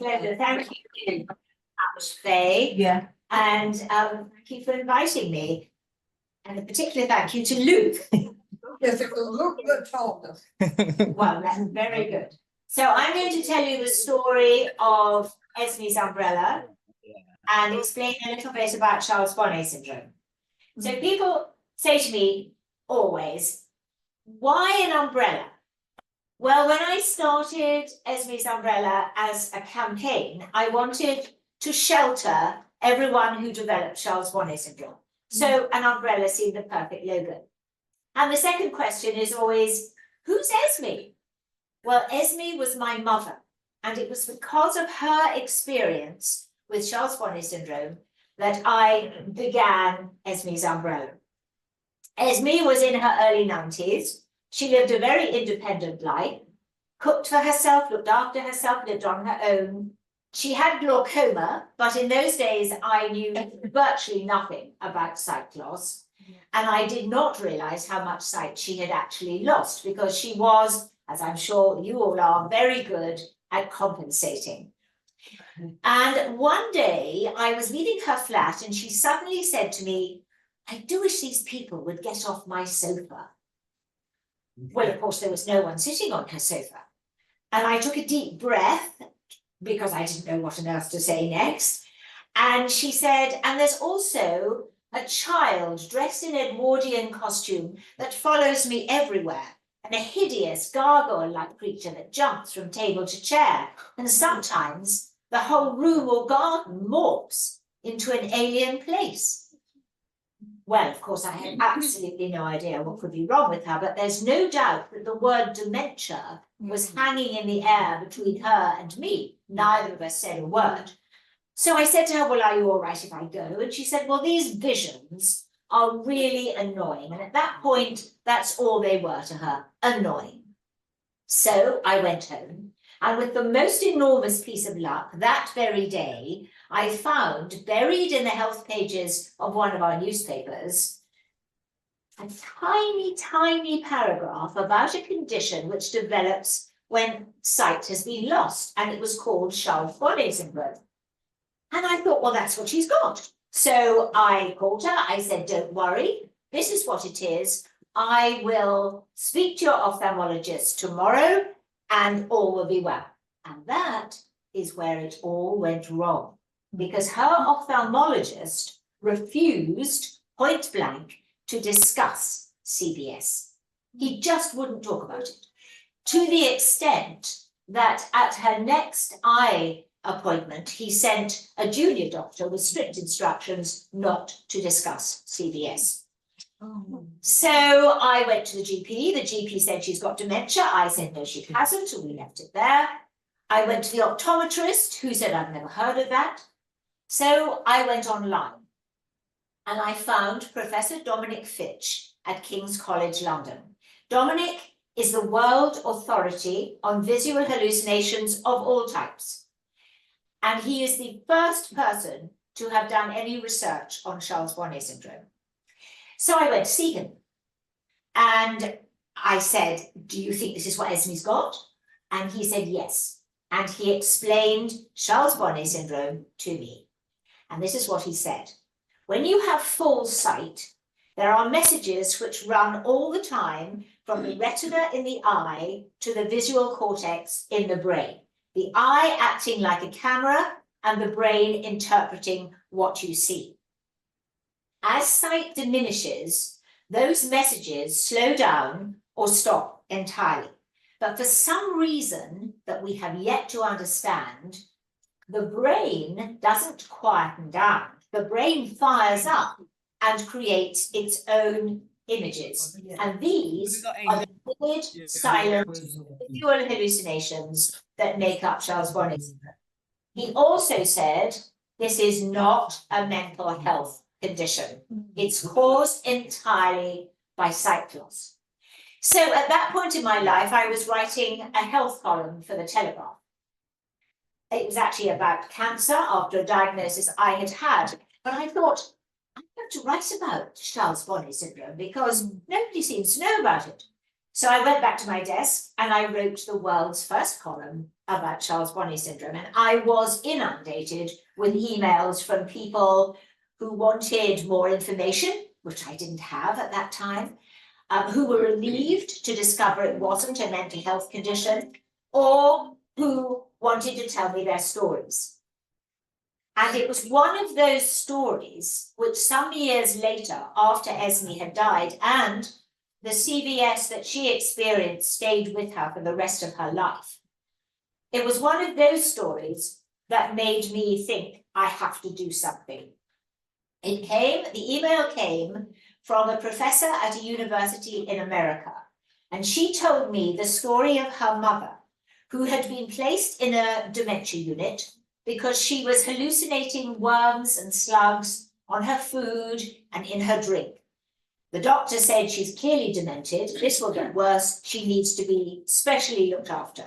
My pleasure. Thank you very much, Faye. Yeah. And thank you for inviting me. And a particular thank you to Luke. Yes, it was Luke that told us. Well, that's very good. So I'm going to tell you the story of Esme's umbrella and explain a little bit about Charles Bonnet Syndrome. So people say to me always, why an umbrella? Well, when I started Esme's umbrella as a campaign, I wanted to shelter everyone who developed Charles Bonnet Syndrome. So an umbrella seemed the perfect logo. And the second question is always, who's Esme? Well, Esme was my mother, and it was because of her experience with Charles Bonnet Syndrome that I began Esme's umbrella. Esme was in her early 90s. She lived a very independent life, cooked for herself, looked after herself, lived on her own. She had glaucoma, but in those days I knew virtually nothing about sight loss. And I did not realize how much sight she had actually lost because she was, as I'm sure you all are, very good at compensating. And one day I was leaving her flat and she suddenly said to me, I do wish these people would get off my sofa. Well, of course, there was no one sitting on her sofa. And I took a deep breath because I didn't know what on earth to say next. And she said, and there's also a child dressed in Edwardian costume that follows me everywhere, and a hideous gargoyle-like creature that jumps from table to chair. And sometimes the whole room or garden morphs into an alien place. Well, of course, I had absolutely no idea what could be wrong with her, but there's no doubt that the word dementia was hanging in the air between her and me. Neither of us said a word. So I said to her, well, are you all right if I go? And she said, well, these visions are really annoying. And at that point, that's all they were to her, annoying. So I went home, and with the most enormous piece of luck, that very day, I found, buried in the health pages of one of our newspapers, a tiny, tiny paragraph about a condition which develops when sight has been lost, and it was called Charles Bonnet Syndrome. And I thought, well, that's what she's got. So I called her, I said, don't worry, this is what it is. I will speak to your ophthalmologist tomorrow and all will be well. And that is where it all went wrong, because her ophthalmologist refused point blank to discuss CBS. He just wouldn't talk about it, to the extent that at her next eye appointment, he sent a junior doctor with strict instructions not to discuss CBS. So I went to the GP. The GP said she's got dementia. I said no, she hasn't, and we left it there. I went to the optometrist, who said I've never heard of that. So I went online and I found Professor Dominic Fitch at King's College London. Dominic is the world authority on visual hallucinations of all types. And he is the first person to have done any research on Charles Bonnet Syndrome. So I went to see him and I said, do you think this is what Esme's got? And he said, yes. And he explained Charles Bonnet Syndrome to me. And this is what he said. When you have full sight, there are messages which run all the time from the retina in the eye to the visual cortex in the brain. The eye acting like a camera and the brain interpreting what you see. As sight diminishes, those messages slow down or stop entirely. But for some reason that we have yet to understand, the brain doesn't quieten down. The brain fires up and creates its own images. And these are the vivid, silent, visual hallucinations that make up Charles Bonnet Syndrome. He also said this is not a mental health condition. It's caused entirely by sight loss. So at that point in my life, I was writing a health column for the Telegraph. It was actually about cancer after a diagnosis I had had. But I thought, I'm going to write about Charles Bonnet Syndrome because nobody seems to know about it. So I went back to my desk and I wrote the world's first column about Charles Bonnet Syndrome. And I was inundated with emails from people who wanted more information, which I didn't have at that time, who were relieved to discover it wasn't a mental health condition, or who wanted to tell me their stories. And it was one of those stories which some years later, after Esme had died, and the CBS that she experienced stayed with her for the rest of her life. It was one of those stories that made me think, I have to do something. The email came from a professor at a university in America, and she told me the story of her mother, who had been placed in a dementia unit because she was hallucinating worms and slugs on her food and in her drink. The doctor said she's clearly demented, this will get worse, she needs to be specially looked after.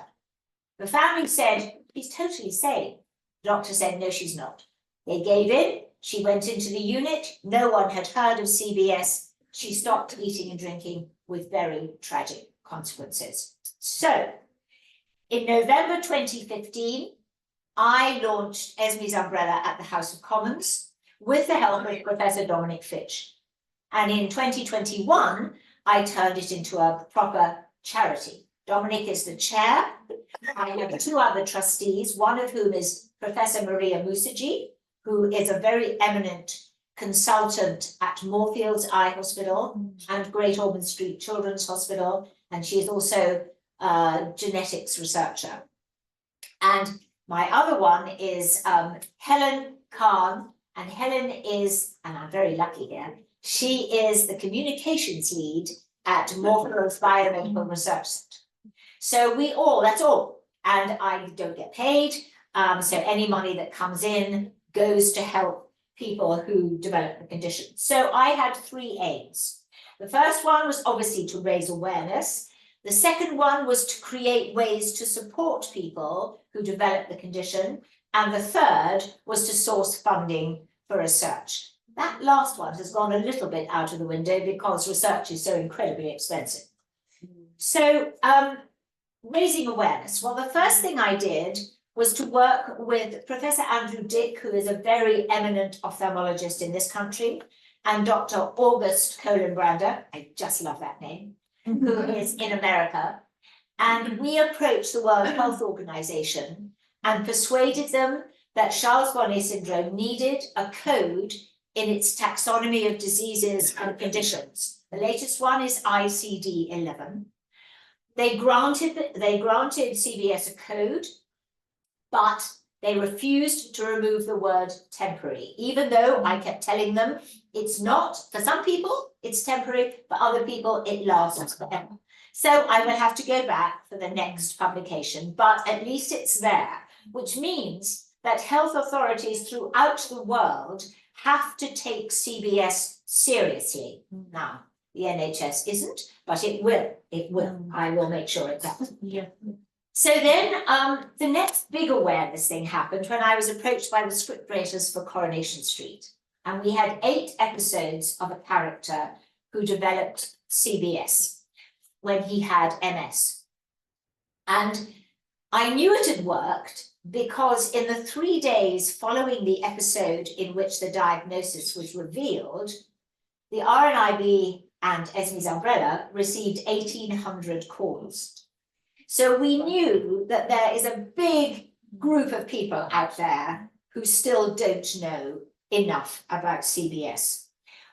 The family said, she's totally sane. The doctor said, no, she's not. They gave in, she went into the unit, no one had heard of CBS, she stopped eating and drinking with very tragic consequences. So, in November 2015, I launched Esme's Umbrella at the House of Commons with the help of Professor Dominic Fitch. And in 2021, I turned it into a proper charity. Dominic is the chair. I have two other trustees, one of whom is Professor Maria Musiji, who is a very eminent consultant at Moorfields Eye Hospital and Great Ormond Street Children's Hospital. And she is also a genetics researcher. And my other one is Helen Kahn, and Helen is, and I'm very lucky here, she is the communications lead at Moorfields Biomedical Research Centre. So we all, that's all, and I don't get paid, so any money that comes in goes to help people who develop the condition. So I had three aims. The first one was obviously to raise awareness. The second one was to create ways to support people who develop the condition. And the third was to source funding for research. That last one has gone a little bit out of the window because research is so incredibly expensive. So raising awareness. Well, the first thing I did was to work with Professor Andrew Dick, who is a very eminent ophthalmologist in this country, and Dr. August Kohlenbrander, I just love that name, who is in America. And we approached the World Health Organization and persuaded them that Charles Bonnet Syndrome needed a code in its taxonomy of diseases and conditions. The latest one is ICD-11. They granted CBS a code, but they refused to remove the word temporary, even though I kept telling them it's not, for some people it's temporary, for other people it lasts forever. So I will have to go back for the next publication, but at least it's there, which means that health authorities throughout the world have to take CBS seriously. Now, the NHS isn't, but it will. I will make sure it does. Yeah. So then the next big awareness thing happened when I was approached by the scriptwriters for Coronation Street. And we had 8 episodes of a character who developed CBS when he had MS. And I knew it had worked because in the 3 days following the episode in which the diagnosis was revealed, the RNIB and Esme's Umbrella received 1,800 calls. So we knew that there is a big group of people out there who still don't know enough about CBS.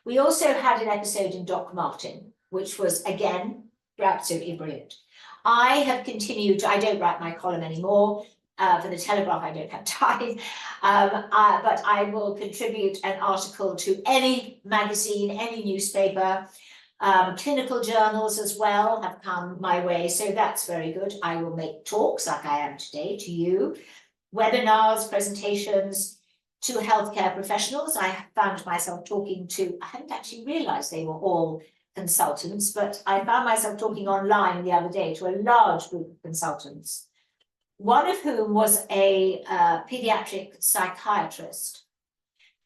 We also had an episode in Doc Martin, which was, again, absolutely brilliant. I have continued, I don't write my column anymore. For the Telegraph, I don't have time, but I will contribute an article to any magazine, any newspaper. Clinical journals as well have come my way, so that's very good. I will make talks like I am today to you, webinars, presentations to healthcare professionals. I found myself talking to, I hadn't actually realized they were all consultants, but I found myself talking online the other day to a large group of consultants, one of whom was a pediatric psychiatrist.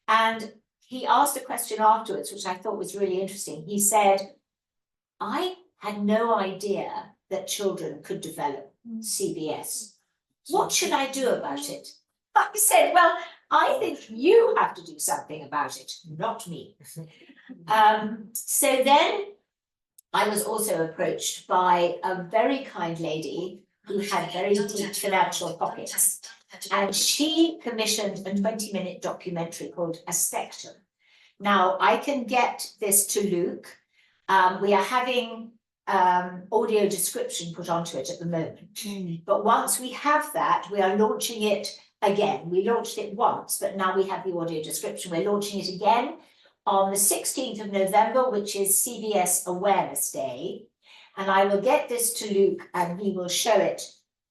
And he asked a question afterwards, which I thought was really interesting. He said, I had no idea that children could develop CBS. What should I do about it? I said, well, I think you have to do something about it, not me. So then I was also approached by a very kind lady who had very deep financial pockets. And she commissioned a 20-minute documentary called A Spectrum. Now, I can get this to Luke. We are having audio description put onto it at the moment. But once we have that, we are launching it again. We launched it once, but now we have the audio description. We're launching it again on the 16th of November, which is CBS Awareness Day. And I will get this to Luke and he will show it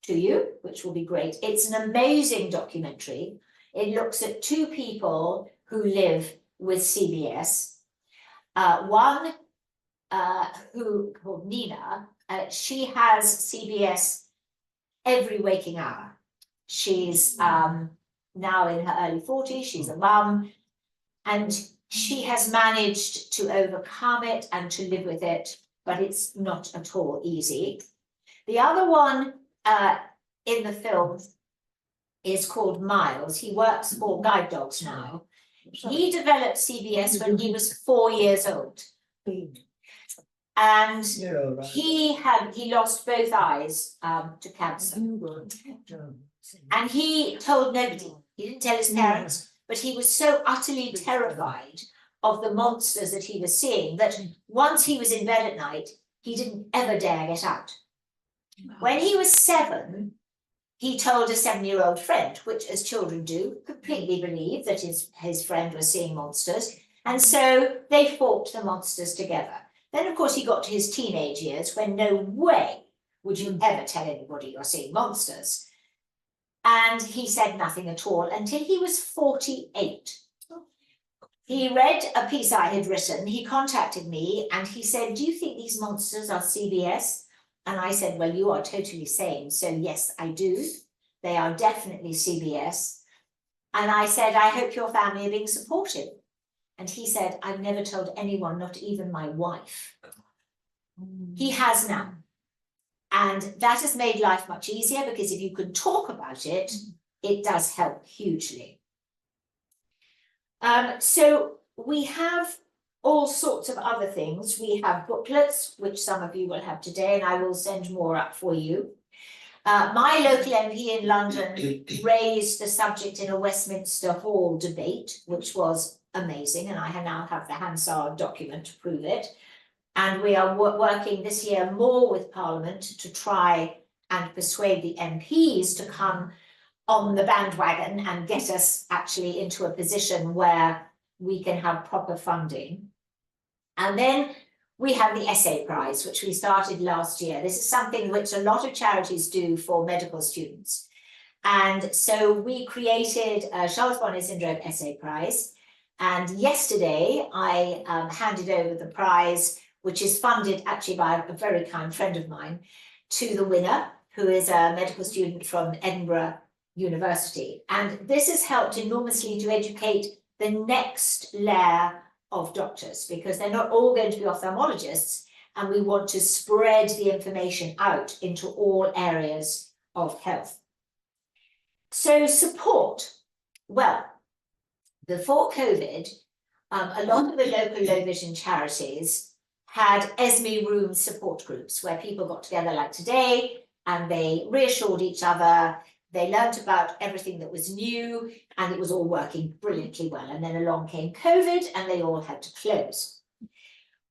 to you, which will be great. It's an amazing documentary. It looks at two people who live with CBS. One who called Nina, she has CBS every waking hour. She's now in her early 40s, she's a mum, and she has managed to overcome it and to live with it, but it's not at all easy. The other one in the film is called Miles. He works for guide dogs now. He developed CBS when he was 4 years old. And he lost both eyes to cancer. And he told nobody. He didn't tell his parents, but he was so utterly terrified of the monsters that he was seeing that once he was in bed at night, he didn't ever dare get out. When he was 7, he told a 7-year-old friend, which as children do, completely believed that his friend was seeing monsters. And so they fought the monsters together. Then, of course, he got to his teenage years when no way would you ever tell anybody you're seeing monsters. And he said nothing at all until he was 48. He read a piece I had written, he contacted me and he said, do you think these monsters are CBS? And I said, well, you are totally sane. So yes, I do. They are definitely CBS. And I said, I hope your family are being supportive. And he said, I've never told anyone, not even my wife. He has now. And that has made life much easier because if you can talk about it, it does help hugely. So we have all sorts of other things. We have booklets, which some of you will have today, and I will send more up for you. My local MP in London raised the subject in a Westminster Hall debate, which was amazing, and I now have the Hansard document to prove it. And we are working this year more with Parliament to try and persuade the MPs to come on the bandwagon and get us actually into a position where we can have proper funding. And then we have the Essay Prize, which we started last year. This is something which a lot of charities do for medical students. And so we created a Charles Bonnet Syndrome Essay Prize. And yesterday I handed over the prize, which is funded actually by a very kind friend of mine, to the winner, who is a medical student from Edinburgh University. And this has helped enormously to educate the next layer of doctors, because they're not all going to be ophthalmologists, and we want to spread the information out into all areas of health. So support. Well, before COVID, a lot of the local low vision charities had Esme room support groups where people got together like today and they reassured each other. They learned about everything that was new and it was all working brilliantly well. And then along came COVID and they all had to close.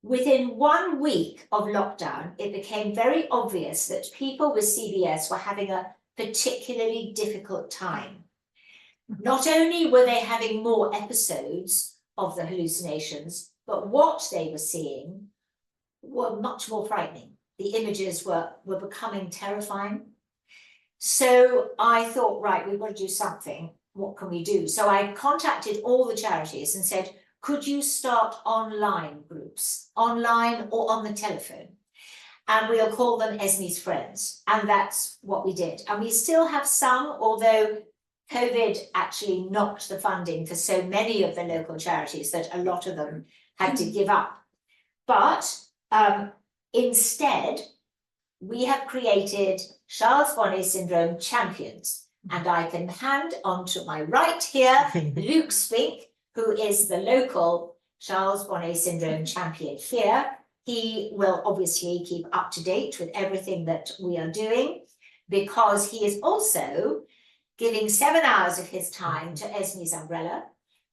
Within 1 week of lockdown, it became very obvious that people with CBS were having a particularly difficult time. Not only were they having more episodes of the hallucinations, but what they were seeing were much more frightening. The images were becoming terrifying. So I thought, right, we've got to do something. What can we do? So I contacted all the charities and said, could you start online groups, online or on the telephone? And we'll call them Esme's Friends. And that's what we did. And we still have some, although COVID actually knocked the funding for so many of the local charities that a lot of them had to give up. But Instead, we have created Charles Bonnet Syndrome champions. And I can hand on to my right here, Luke Spink, who is the local Charles Bonnet Syndrome champion here. He will obviously keep up to date with everything that we are doing, because he is also giving 7 hours of his time to Esme's Umbrella,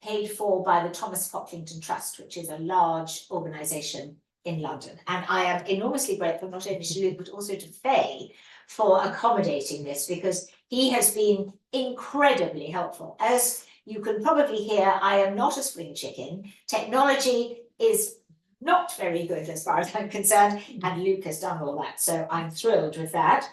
paid for by the Thomas Pocklington Trust, which is a large organisation in London. And I am enormously grateful not only to Luke, but also to Faye for accommodating this, because he has been incredibly helpful. As you can probably hear, I am not a spring chicken. Technology is not very good as far as I'm concerned, and Luke has done all that, so I'm thrilled with that.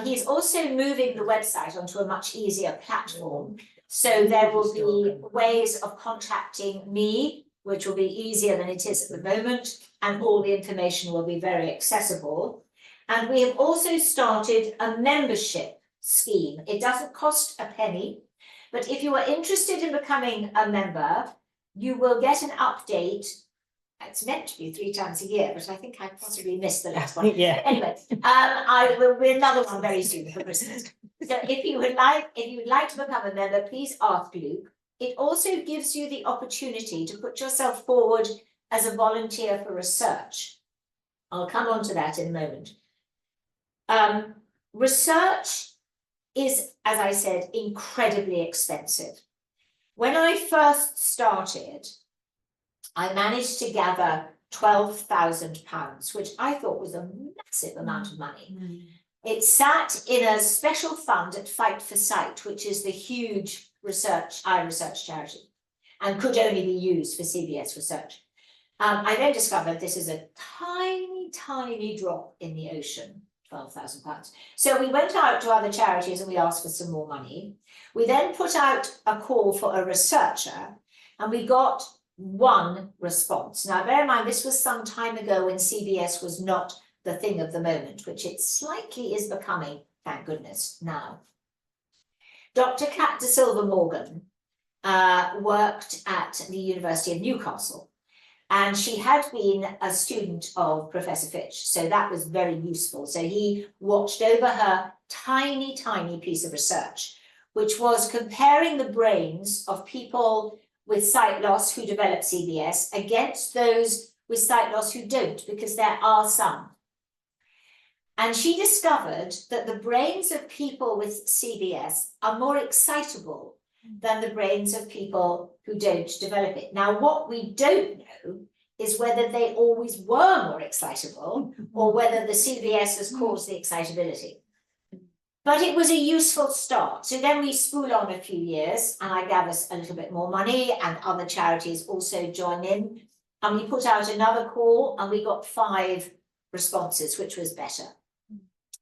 He's also moving the website onto a much easier platform, so there will be ways of contacting me, which will be easier than it is at the moment, and all the information will be very accessible. And we have also started a membership scheme. It doesn't cost a penny, but if you are interested in becoming a member, you will get an update. It's meant to be 3 times a year, but I think I possibly missed the last one. Yeah. Anyway, I will be another one very soon for Christmas. So if you would like to become a member, please ask Luke. It also gives you the opportunity to put yourself forward as a volunteer for research. I'll come on to that in a moment. Research is, as I said, incredibly expensive. When I first started, I managed to gather £12,000, which I thought was a massive amount of money. It sat in a special fund at Fight for Sight, which is the huge eye research charity, and could only be used for CBS research. I then discovered this is a tiny, tiny drop in the ocean, £12,000. So we went out to other charities and we asked for some more money. We then put out a call for a researcher, and we got 1 response. Now, bear in mind, this was some time ago when CBS was not the thing of the moment, which it slightly is becoming, thank goodness, now. Dr. Kat De Silva Morgan worked at the University of Newcastle, and she had been a student of Professor Fitch, so that was very useful. So he watched over her tiny, tiny piece of research, which was comparing the brains of people with sight loss who develop CBS against those with sight loss who don't, because there are some. And she discovered that the brains of people with CBS are more excitable than the brains of people who don't develop it. Now, what we don't know is whether they always were more excitable or whether the CBS has caused the excitability. But it was a useful start. So then we spool on a few years, and I gather a little bit more money, and other charities also join in. And we put out another call, and we got 5 responses, which was better.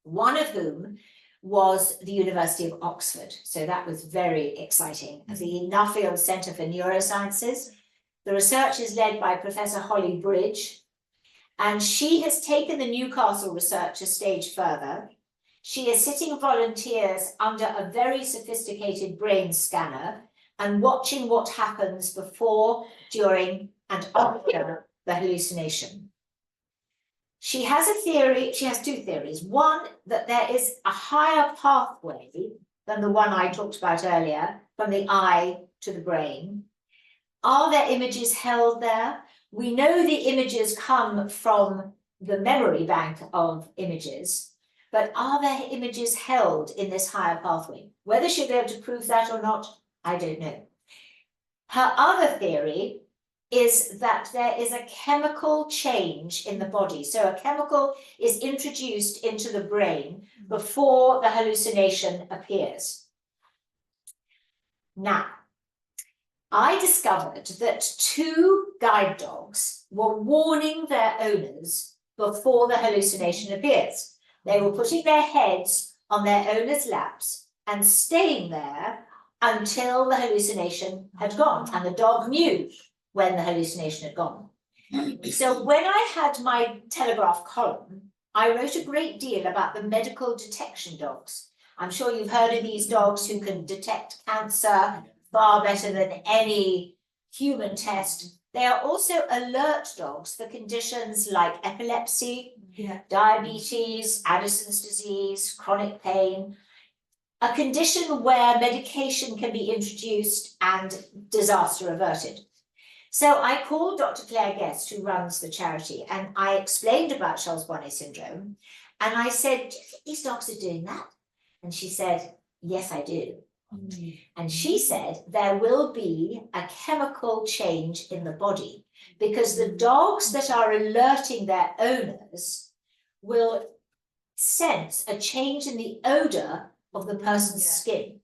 One of whom was the University of Oxford. So that was very exciting. The Nuffield Centre for Neurosciences. The research is led by Professor Holly Bridge, and she has taken the Newcastle research a stage further. She is sitting volunteers under a very sophisticated brain scanner and watching what happens before, during, and after the hallucination. She has a theory, she has 2 theories. One, that there is a higher pathway than the one I talked about earlier, from the eye to the brain. Are there images held there? We know the images come from the memory bank of images, but are there images held in this higher pathway? Whether she'll be able to prove that or not, I don't know. Her other theory is that there is a chemical change in the body. So a chemical is introduced into the brain before the hallucination appears. Now, I discovered that 2 guide dogs were warning their owners before the hallucination appears. They were putting their heads on their owner's laps and staying there until the hallucination had gone, and the dog knew when the hallucination had gone. So when I had my Telegraph column, I wrote a great deal about the medical detection dogs. I'm sure you've heard of these dogs who can detect cancer far better than any human test. They are also alert dogs for conditions like epilepsy, Yeah. diabetes, Addison's disease, chronic pain, a condition where medication can be introduced and disaster averted. So I called Dr. Claire Guest, who runs the charity, and I explained about Charles Bonnet Syndrome. And I said, do you think these dogs are doing that? And she said, yes, I do. And she said, there will be a chemical change in the body because the dogs that are alerting their owners will sense a change in the odor of the person's skin.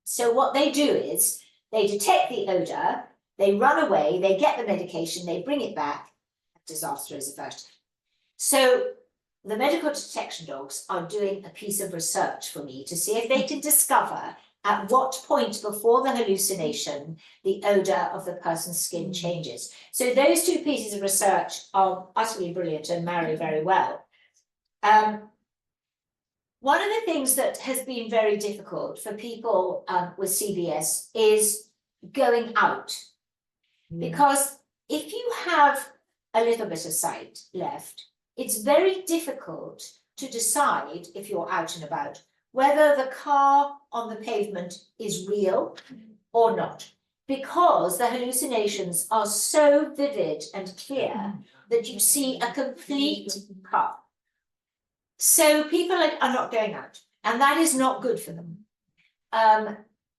So what they do is they detect the odor, they run away, they get the medication, they bring it back, disaster is averted. So the medical detection dogs are doing a piece of research for me to see if they can discover at what point before the hallucination the odor of the person's skin changes. So those two pieces of research are utterly brilliant and marry very well. One of the things that has been very difficult for people with CBS is going out. Because if you have a little bit of sight left, it's very difficult to decide if you're out and about whether the car on the pavement is real or not, because the hallucinations are so vivid and clear that you see a complete car. So people are not going out, and that is not good for them.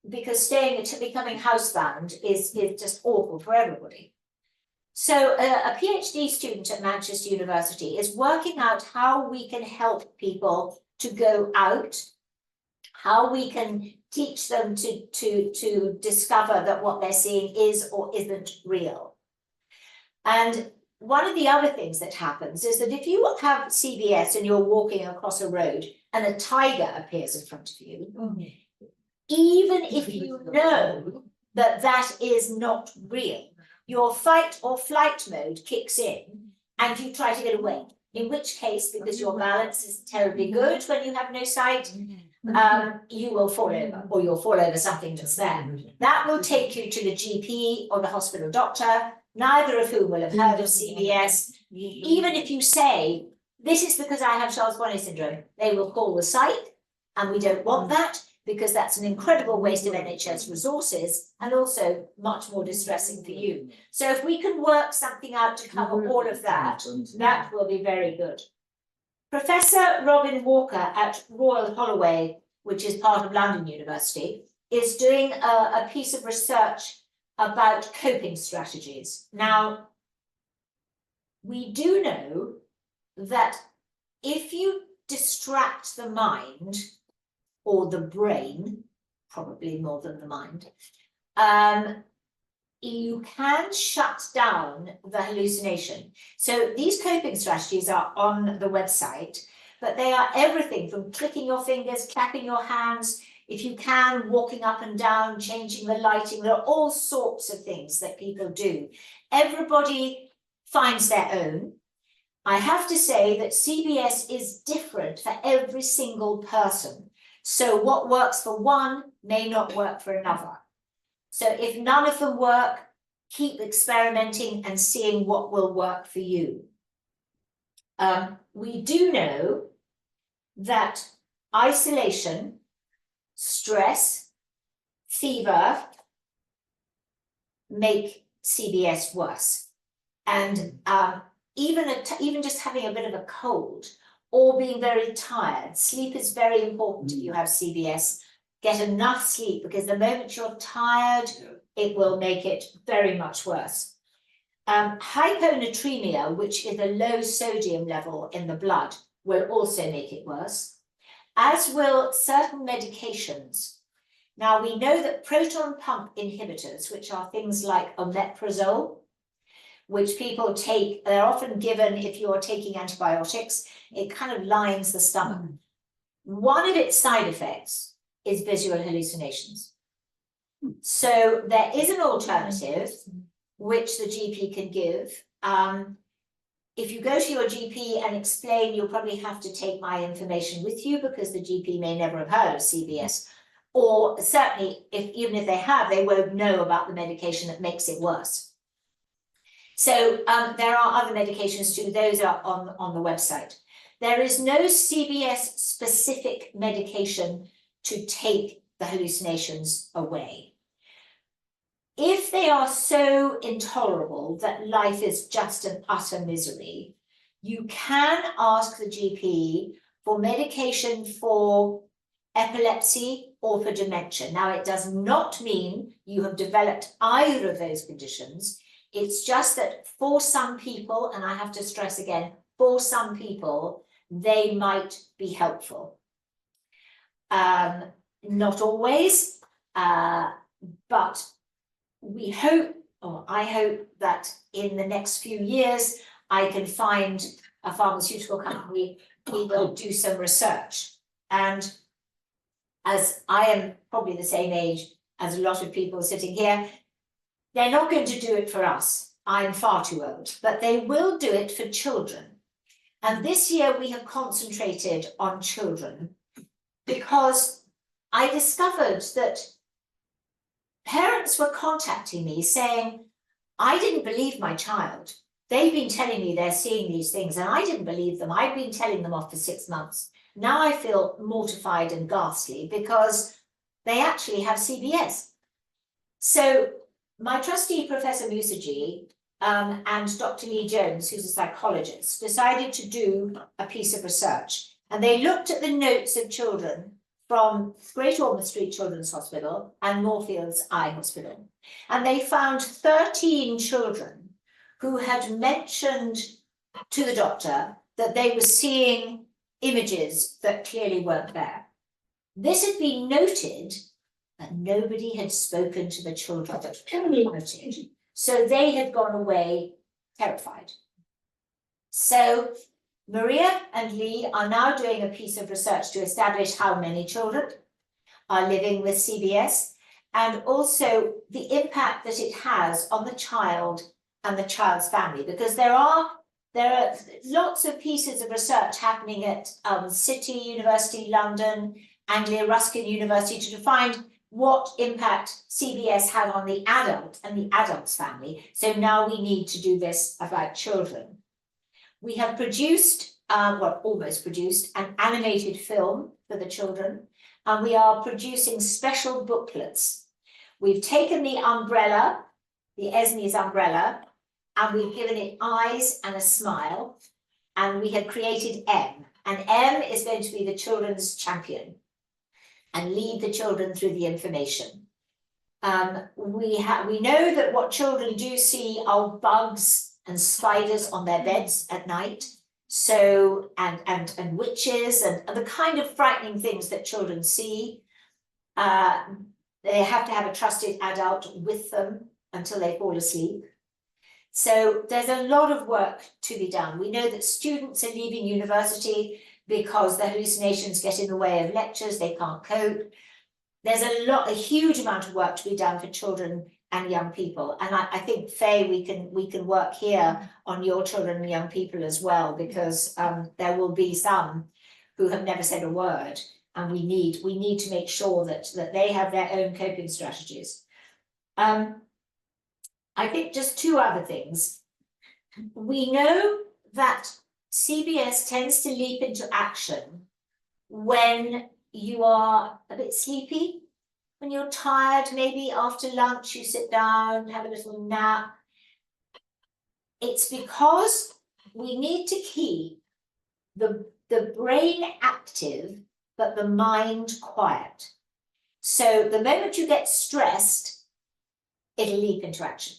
Because becoming housebound is just awful for everybody. So a PhD student at Manchester University is working out how we can help people to go out, how we can teach them to discover that what they're seeing is or isn't real. And one of the other things that happens is that if you have CBS and you're walking across a road and a tiger appears in front of you, even if you know that that is not real, your fight or flight mode kicks in and you try to get away. In which case, because your balance is terribly good when you have no sight, you will fall over, or you'll fall over something that's there. That will take you to the GP or the hospital doctor, neither of whom will have heard of CBS. Even if you say, this is because I have Charles Bonnet Syndrome, they will call the site, and we don't want that, because that's an incredible waste of NHS resources and also much more distressing for you. So if we can work something out to cover all of that, that will be very good. Professor Robin Walker at Royal Holloway, which is part of London University, is doing a piece of research about coping strategies. Now, we do know that if you distract the mind, or the brain, probably more than the mind, you can shut down the hallucination. So these coping strategies are on the website, but they are everything from clicking your fingers, clapping your hands, if you can, walking up and down, changing the lighting. There are all sorts of things that people do. Everybody finds their own. I have to say that CBS is different for every single person. So what works for one may not work for another. So if none of them work, keep experimenting and seeing what will work for you. We do know that isolation, stress, fever make CBS worse. And even just having a bit of a cold or being very tired. Sleep is very important if you have CBS. Get enough sleep, because the moment you're tired, it will make it very much worse. Hyponatremia, which is a low sodium level in the blood, will also make it worse, as will certain medications. Now, we know that proton pump inhibitors, which are things like omeprazole, which people take, they're often given if you're taking antibiotics, it kind of lines the stomach. One of its side effects is visual hallucinations. So there is an alternative which the GP can give. If you go to your GP and explain, you'll probably have to take my information with you, because the GP may never have heard of CBS, or certainly even if they have, they won't know about the medication that makes it worse. So there are other medications too, those are on the website. There is no CBS specific medication to take the hallucinations away. If they are so intolerable that life is just an utter misery, you can ask the GP for medication for epilepsy or for dementia. Now, it does not mean you have developed either of those conditions. It's just that for some people, and I have to stress again, for some people, they might be helpful. Not always, but we hope, or I hope, that in the next few years, I can find a pharmaceutical company who will do some research. And as I am probably the same age as a lot of people sitting here, they're not going to do it for us. I'm far too old, but they will do it for children. And this year we have concentrated on children because I discovered that parents were contacting me saying, I didn't believe my child. They've been telling me they're seeing these things and I didn't believe them. I've been telling them off for 6 months. Now I feel mortified and ghastly because they actually have CBS. So my trustee, Professor Musaji, and Dr. Lee Jones, who's a psychologist, decided to do a piece of research. And they looked at the notes of children from Great Ormond Street Children's Hospital and Moorfields Eye Hospital. And they found 13 children who had mentioned to the doctor that they were seeing images that clearly weren't there. This had been noted, but nobody had spoken to the children about it. So they had gone away terrified. So Maria and Lee are now doing a piece of research to establish how many children are living with CBS and also the impact that it has on the child and the child's family, because there are lots of pieces of research happening at City University, London, Anglia Ruskin University to find what impact CBS had on the adult and the adult's family. So now we need to do this about children. We have produced, well, almost produced, an animated film for the children, and we are producing special booklets. We've taken the umbrella, the Esme's umbrella, and we've given it eyes and a smile, and we have created M, and M is going to be the children's champion and lead the children through the information. We know that what children do see are bugs and spiders on their beds at night, so and witches and the kind of frightening things that children see. They have to have a trusted adult with them until they fall asleep. So there's a lot of work to be done. We know that students are leaving university because the hallucinations get in the way of lectures, they can't cope. There's a huge amount of work to be done for children and young people. And I think, Faye, we can work here on your children and young people as well, because there will be some who have never said a word, and we need to make sure that they have their own coping strategies. I think just two other things. We know that CBS tends to leap into action when you are a bit sleepy, when you're tired, maybe after lunch you sit down, have a little nap. It's because we need to keep the brain active, but the mind quiet. So the moment you get stressed, it'll leap into action.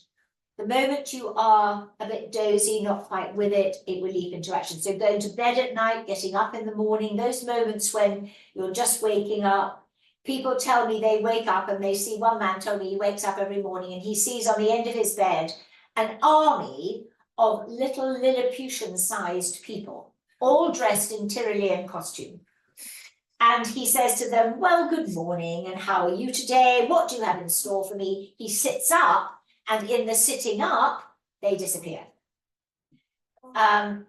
The moment you are a bit dozy, not quite with it, it will leap into action. So going to bed at night, getting up in the morning, those moments when you're just waking up. People tell me they wake up and they see, one man told me he wakes up every morning and he sees on the end of his bed an army of little Lilliputian-sized people, all dressed in Tyrolean costume. And he says to them, well, good morning, and how are you today? What do you have in store for me? He sits up, and in the sitting up, they disappear.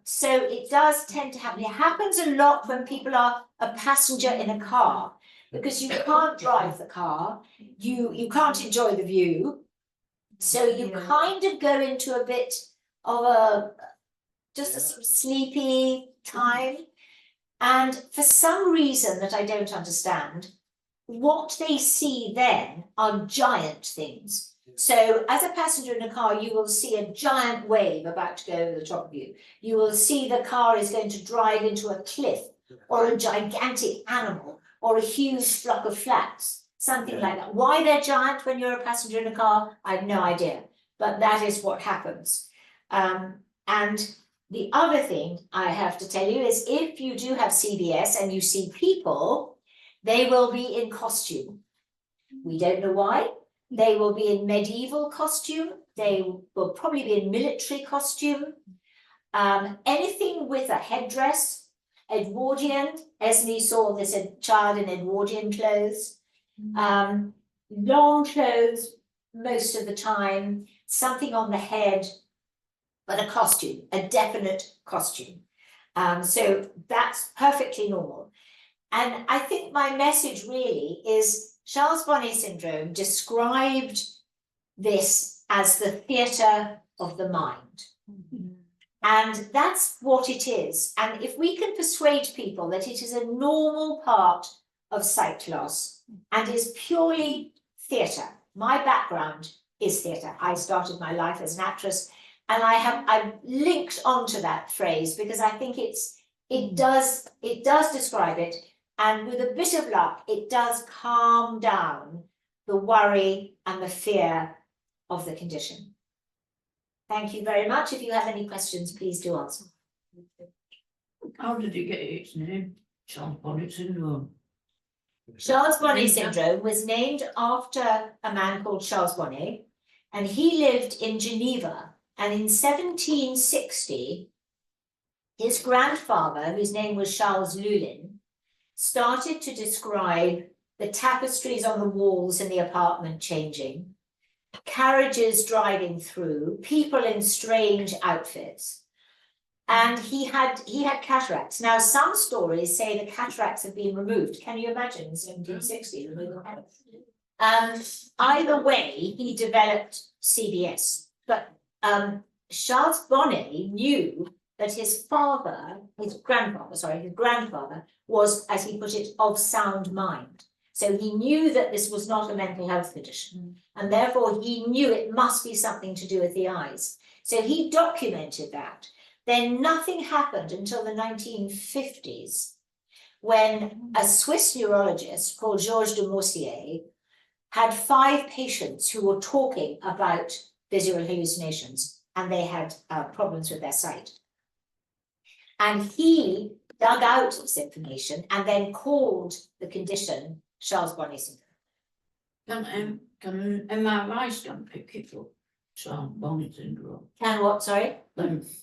So it does tend to happen. It happens a lot when people are a passenger in a car, because you can't drive the car, you can't enjoy the view. So you kind of go into a bit just a sort of sleepy time. And for some reason that I don't understand, what they see then are giant things. So as a passenger in a car, you will see a giant wave about to go over the top of you. You will see the car is going to drive into a cliff or a gigantic animal or a huge flock of flats, something like that. Why they're giant when you're a passenger in a car, I have no idea, but that is what happens. And the other thing I have to tell you is if you do have CBS and you see people, they will be in costume. We don't know why. They will be in medieval costume. They will probably be in military costume. Anything with a headdress, Edwardian. Esme saw this child in Edwardian clothes. Long clothes most of the time, something on the head, but a costume, a definite costume. So that's perfectly normal. And I think my message really is Charles Bonnet Syndrome described this as the theatre of the mind. And that's what it is. And if we can persuade people that it is a normal part of sight loss and is purely theatre. My background is theatre. I started my life as an actress, and I've linked onto that phrase because I think it does describe it. And with a bit of luck, it does calm down the worry and the fear of the condition. Thank you very much. If you have any questions, please do answer. How did it get its name? Charles Bonnet Syndrome. Charles Bonnet Syndrome was named after a man called Charles Bonnet, and he lived in Geneva. And in 1760, his grandfather, whose name was Charles Lulin, started to describe the tapestries on the walls in the apartment changing, carriages driving through, people in strange outfits. And he had cataracts. Now, some stories say the cataracts have been removed. Can you imagine in 1760? Either way, he developed CBS. But Charles Bonnet knew that his grandfather was, as he put it, of sound mind. So he knew that this was not a mental health condition, and therefore he knew it must be something to do with the eyes. So he documented that. Then nothing happened until the 1950s, when a Swiss neurologist called Georges de Maussier had 5 patients who were talking about visual hallucinations, and they had problems with their sight. And he dug out this information and then called the condition Charles Bonnet Syndrome. Can MRI scan pick it up? Charles Bonnet Syndrome. Can what, sorry?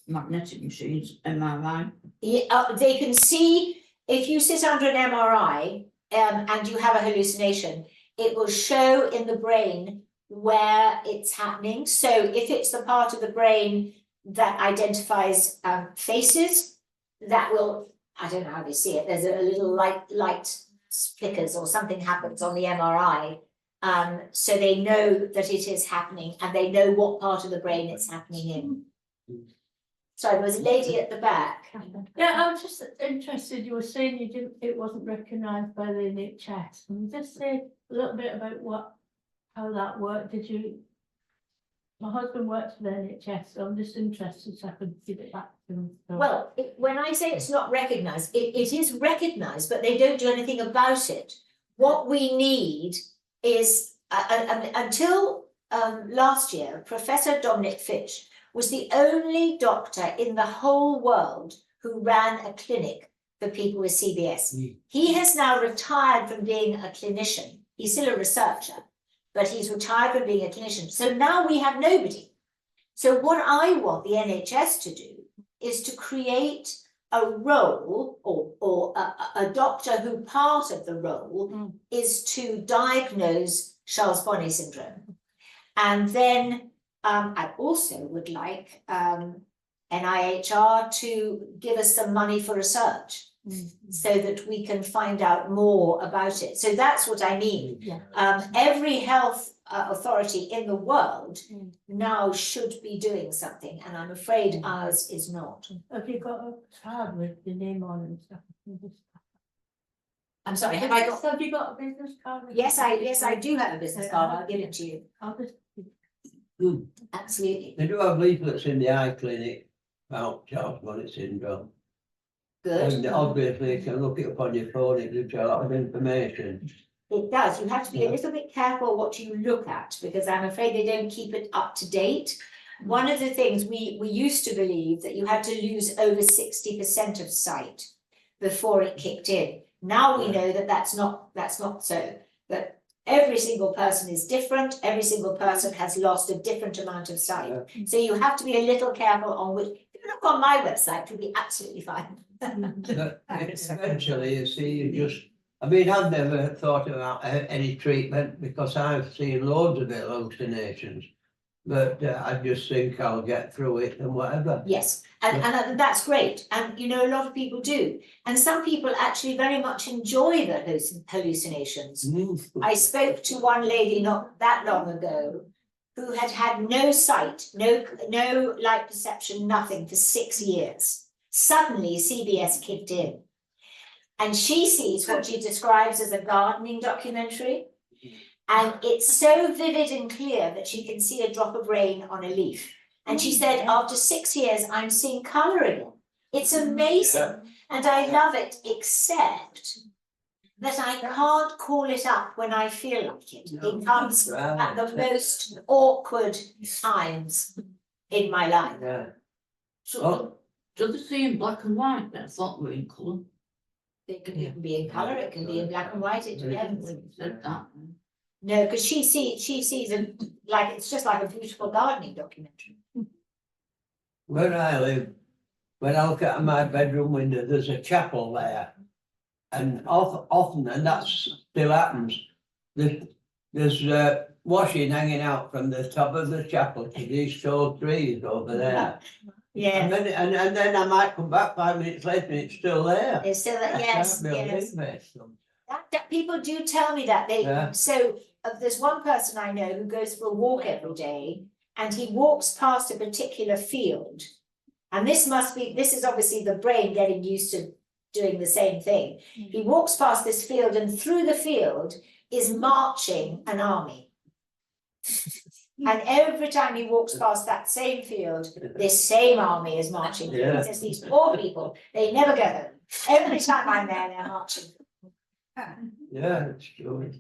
Magnetic machines, MRI. Yeah, they can see, if you sit under an MRI and you have a hallucination, it will show in the brain where it's happening. So if it's the part of the brain that identifies faces, that will, I don't know how they see it, there's a little light flickers or something happens on the MRI. So they know that it is happening and they know what part of the brain it's happening in. Sorry, there was a lady at the back. Yeah, I was just interested, you were saying it wasn't recognised by the NHS. Can you just say a little bit about how that worked? My husband works for the NHS, so I'm just interested so I could give it back to him. So. Well, when I say it's not recognised, it is recognised, but they don't do anything about it. What we need is, until last year, Professor Dominic Fitch was the only doctor in the whole world who ran a clinic for people with CBS. He has now retired from being a clinician. He's still a researcher, but he's retired from being a clinician. So now we have nobody. So what I want the NHS to do is to create a role or a doctor who part of the role is to diagnose Charles Bonnet Syndrome. And then I also would like NIHR to give us some money for research so that we can find out more about it. So that's what I mean. Yeah. Every health authority in the world now should be doing something, and I'm afraid ours is not. Have you got a card with the name on and stuff? I'm sorry, have I got? Have you got a business card? Yes, I do have a business card, I'll give it to you, I'll just. absolutely, They do have leaflets in the eye clinic about Charles Bonnet Syndrome. And good. obviously you can look it up on your phone, it gives you a lot of information. It does, you have to be a little bit careful what you look at, because I'm afraid they don't keep it up to date. One of the things we used to believe that you had to lose over 60% of sight before it kicked in. Now we know that that's not so, that every single person is different, every single person has lost a different amount of sight. So you have to be a little careful on which, if you look on my website, you'll be absolutely fine. But eventually, you see, you just, I mean, I've never thought about any treatment because I've seen loads of hallucinations. But I just think I'll get through it and whatever. Yes, and that's great, and you know, a lot of people do, and some people actually very much enjoy the hallucinations. I spoke to one lady not that long ago who had had no sight, no light perception, nothing for 6 years. Suddenly CBS kicked in, and she sees what she describes as a gardening documentary. And it's so vivid and clear that she can see a drop of rain on a leaf. And she said, after 6 years, I'm seeing colour again. It's amazing. And I love it, except that I can't call it up when I feel like it. It comes at the most awkward times in my life. Yeah. So, does it see in black and white? That's not in colour. It can be in colour, it can be in black and white, it depends. Said that. No, because she sees it like, it's just like a beautiful gardening documentary. Where I live, when I look out of my bedroom window, there's a chapel there. And often, and that still happens, there's washing hanging out from the top of the chapel to these tall trees over there. Yeah. And then I might come back 5 minutes later and it's still there. It's still, yes, I can't yes. believe it. That people do tell me that Yeah. so there's one person I know who goes for a walk every day, and he walks past a particular field. And this is obviously the brain getting used to doing the same thing. He walks past this field, and through the field is marching an army. And every time he walks past that same field, this same army is marching. Yeah. There's these poor people, they never go home. Every time I'm there, they're marching. Yeah, it's true.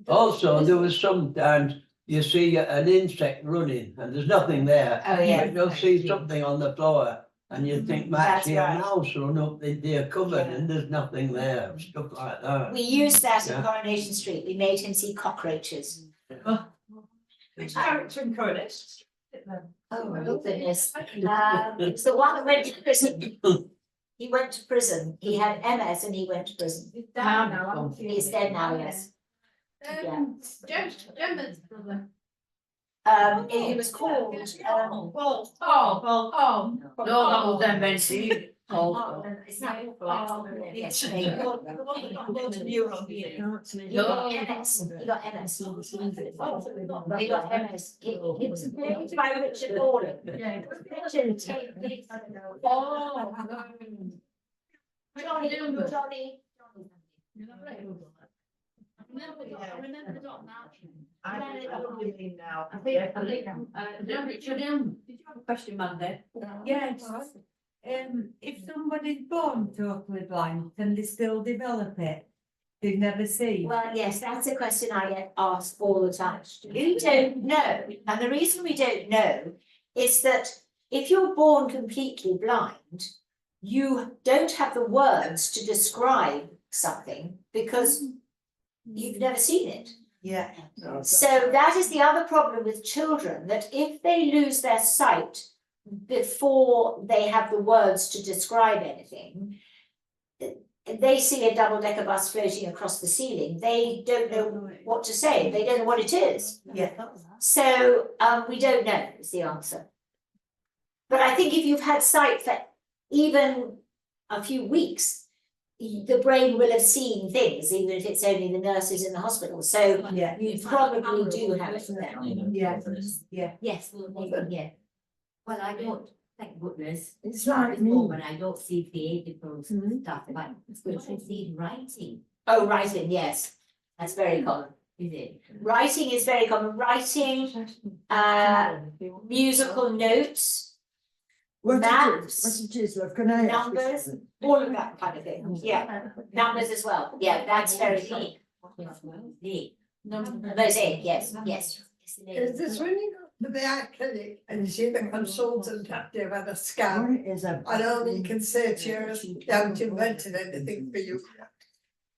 Also, there was sometimes you see an insect running and there's nothing there. Oh, yeah. But you'll see something on the floor and you think, might That's see right. a mouse run up their cupboard Yeah. and there's nothing there, stuff like that. We used that Yeah. in Coronation Street, we made him see cockroaches. Which character in Coronation? Oh my goodness, it's the one that went to prison. He went to prison, he had MS and he went to prison. He's down now. He's dead now, yes. Yeah. Gemma's brother. It was called, No, that was MNC. it's not awful. Yes, he got MS, he got MS. He got MS, it was named by Richard Gordon. Richard, Johnny. I remember Dr. I know what you mean now. Richard Hill. Did you have a question, Mandy? Yes. If somebody's born totally blind, can they still develop it? They've never seen. Well, yes, that's a question I get asked all the time. We don't know, and the reason we don't know is that if you're born completely blind, you don't have the words to describe something because you've never seen it. Yeah. So that is the other problem with children, that if they lose their sight before they have the words to describe anything, they see a double-decker bus floating across the ceiling, they don't know what to say, they don't know what it is. Yeah. So we don't know is the answer. But I think if you've had sight for even a few weeks, the brain will have seen things, even if it's only the nurses in the hospital, so Yeah. you probably do have it there. Yeah, yeah. Yes, yeah. Well, I don't, thank goodness. It's like Before, me. when I don't see theatrical stuff, but it's good to see writing, Oh, writing, yes, that's very common. is it? Writing is very common, writing, musical notes, maps, it is, love, can I? numbers, all of that kind of thing, yeah, numbers as well, yeah, that's very common. Mosaic, yes, yes. Is this when you go to the eye clinic and you see the consultant after you've had a scan? And all you can say to you is, they haven't invented anything for you.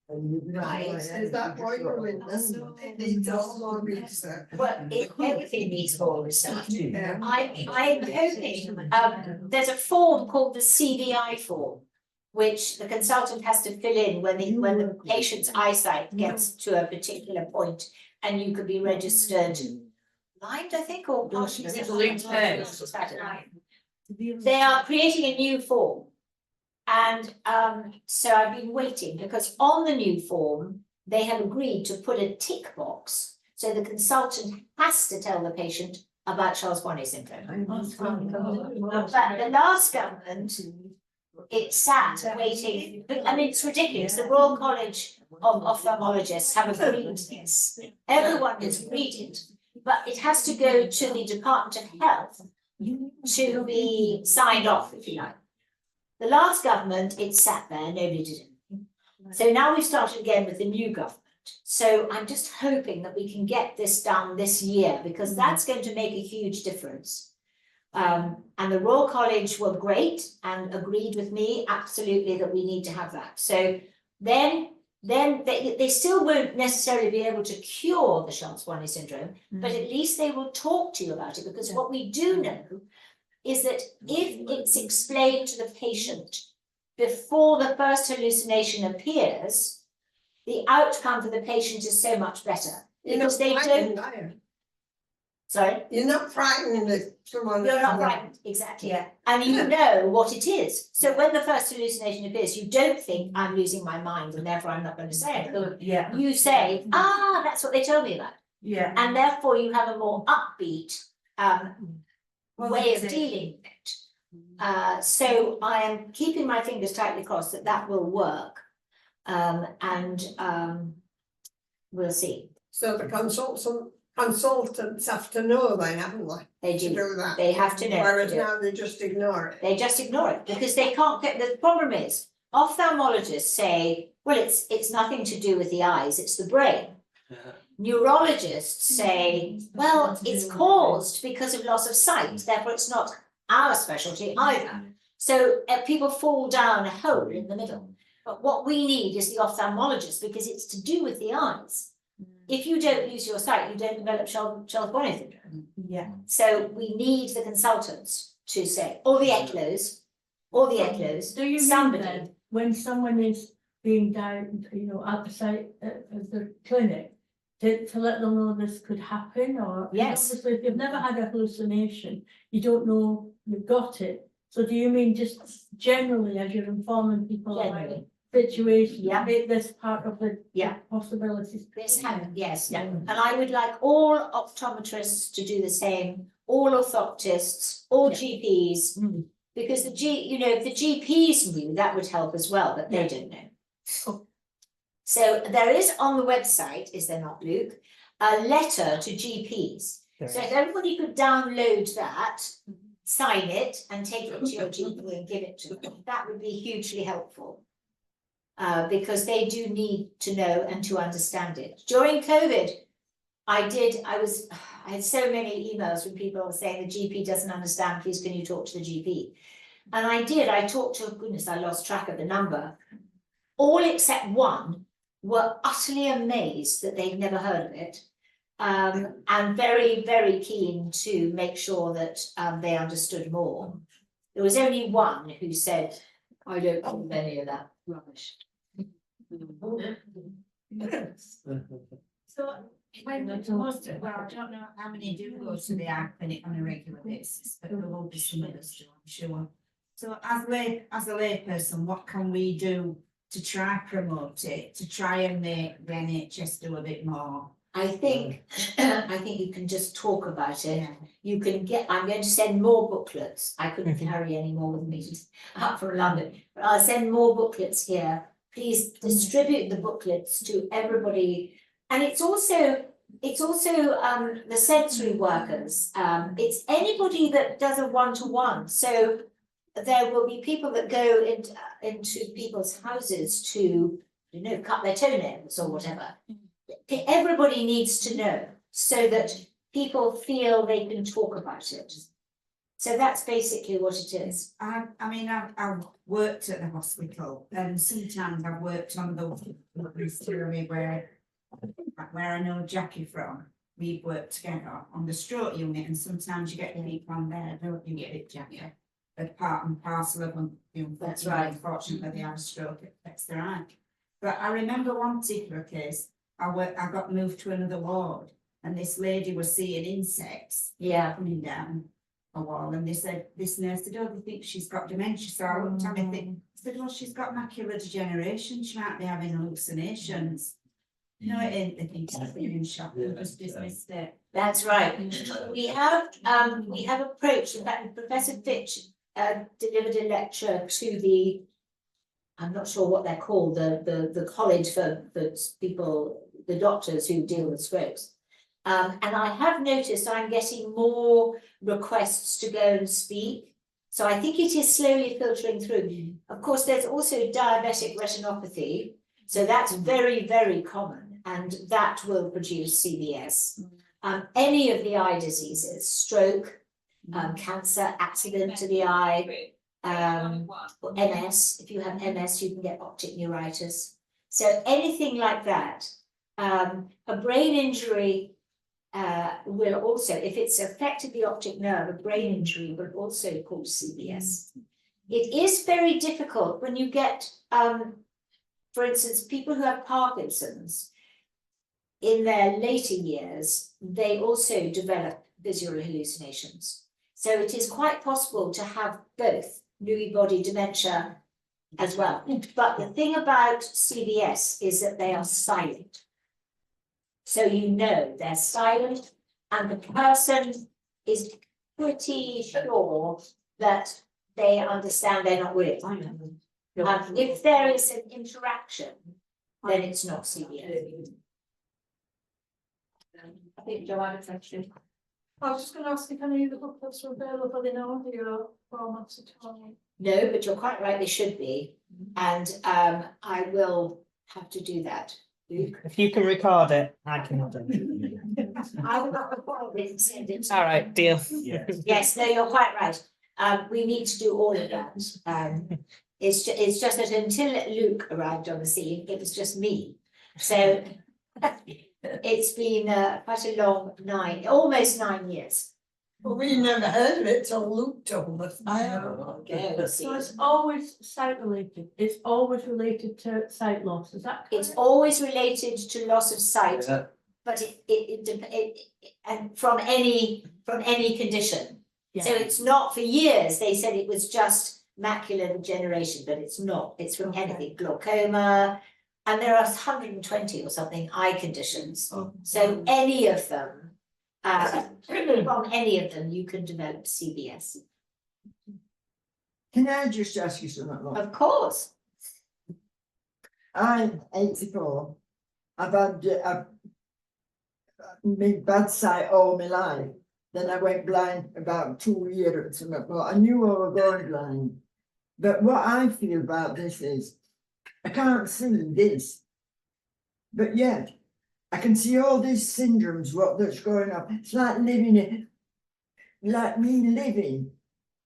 Right. Is that why you're witness? It needs all more research. Well, everything needs more research. Yeah. I'm hoping, there's a form called the CVI form, which the consultant has to fill in when the patient's eyesight gets to a particular point, and you could be registered blind, I think, or partially. They are creating a new form. And so I've been waiting, because on the new form, they have agreed to put a tick box. So the consultant has to tell the patient about Charles Bonnet Syndrome. But the last government, it sat waiting, I mean, it's ridiculous, the Royal College of Ophthalmologists have agreed to this. Everyone has agreed it, but it has to go to the Department of Health to be signed off, if you like. The last government, it sat there, nobody did anything. So now we've started again with the new government. So I'm just hoping that we can get this done this year, because that's going to make a huge difference. And the Royal College were great and agreed with me absolutely that we need to have that. So then they still won't necessarily be able to cure the Charles Bonnet Syndrome, but at least they will talk to you about it, because what we do know is that if it's explained to the patient before the first hallucination appears, the outcome for the patient is so much better. Because they don't. Sorry? You're not frightened if someone. You're not frightened, exactly. Yeah. And you know what it is. So when the first hallucination appears, you don't think I'm losing my mind and therefore I'm not going to say it. Yeah, You say, ah, that's what they told me about. yeah. And therefore you have a more upbeat way of dealing with it. So I am keeping my fingers tightly crossed that that will work. We'll see. So the consultants have to know then, haven't they? They To do. do that. They have to know. Whereas to do it. now they just ignore it. They just ignore it because they can't get, the problem is, ophthalmologists say, well, it's nothing to do with the eyes, it's the brain. Neurologists say, well, it's caused because of loss of sight, therefore it's not our specialty either. So people fall down a hole in the middle. But what we need is the ophthalmologist, because it's to do with the eyes. If you don't lose your sight, you don't develop Charles Bonnet Syndrome. Yeah. So we need the consultants to say, or the eclos, Do you mean somebody. then, when someone is being diagnosed, you know, at the site of the clinic, to let them know this could happen, or? Yes. Obviously, if you've never had a hallucination, you don't know you've got it. So do you mean just generally, as you're informing people about Generally. situation, Yeah. make this part of the Yeah. possibilities? This happened, yes, yeah. And I would like all optometrists to do the same, all orthoptists, all Yeah. GPs. Because the if the GPs knew, that would help as well, but they don't know. So there is on the website, is there not, Luke, a letter to GPs. So if everybody could download that, sign it and take it to your GP and give it to them, that would be hugely helpful. Because they do need to know and to understand it. During COVID, I had so many emails from people saying the GP doesn't understand, please can you talk to the GP? And I talked to, goodness, I lost track of the number. All except one were utterly amazed that they'd never heard of it. And very, very keen to make sure that they understood more. There was only one who said, I don't believe any of that rubbish. So when most, well, I don't know how many do go to the eye clinic on a regular basis, but there will be some of us do, I'm sure. So as a lay person, what can we do to try promote it, to try and make the NHS do a bit more. I think, I think you can just talk about it. Yeah. You can get, I'm going to send more booklets. I couldn't carry any more with me up from London, but I'll send more booklets here. Please distribute the booklets to everybody. And it's also the sensory workers. It's anybody that does a one-to-one. So there will be people that go into people's houses to, you know, cut their toenails or whatever. Everybody needs to know so that people feel they can talk about it. So that's basically what it is. I mean, I've worked at the hospital, and sometimes I've worked on the story where I know Jackie from. We've worked together on the stroke unit, and sometimes you get people on there, don't you, get it, Jackie? As part and parcel of them, you know, That's right. Unfortunately, they have a stroke, it affects their eye. But I remember one particular case, I got moved to another ward, and this lady was seeing insects Yeah. coming down a wall, and they said, this nurse said, oh, they think she's got dementia. So I looked at me and said, well, she's got macular degeneration, she might be having hallucinations. No, it ain't the thing to be in shock, we just dismissed it. That's right. We have approached, in fact, Professor Fitch delivered a lecture to the, I'm not sure what they're called, the college for people, the doctors who deal with strokes. And I have noticed I'm getting more requests to go and speak. So I think it is slowly filtering through. Of course, there's also diabetic retinopathy. So that's very, very common, and that will produce CBS. Any of the eye diseases, stroke, cancer, accident to the eye, or MS. If you have MS, you can get optic neuritis. So anything like that. A brain injury will also, if it's affected the optic nerve, a brain injury will also cause CBS. It is very difficult when you get, for instance, people who have Parkinson's, in their later years, they also develop visual hallucinations. So it is quite possible to have both Lewy body dementia as well. But the thing about CBS is that they are silent. So you know they're silent, and the person is pretty sure that they understand they're not real. If there is an interaction, then it's not CBS. I think Joanna's actually. I was just going to ask if any of the booklets were available in audio formats at all. No, but you're quite right, they should be, and I will have to do that. If you can record it, I can have it. I will record it and send it. All right, deal. Yes, no, you're quite right. We need to do all of that. It's just that until Luke arrived on the scene, it was just me. So it's been quite a long almost 9 years. But we never heard of it till Luke told us. So it's always sight related. It's always related to sight loss. Is that correct? It's always related to loss of sight, but it and from any condition. Yeah. So it's not, for years they said it was just macular degeneration, but it's not. It's from anything, glaucoma, and there are 120 or something eye conditions. So any of them, from any of them, you can develop CBS. Can I just ask you something? Look? Of course. I'm 84. I've had bad sight all my life. Then I went blind about 2 years or something. But I knew I was going blind. But what I feel about this is, I can't see this. But yet, I can see all these syndromes, that's going on. It's like living it, like me living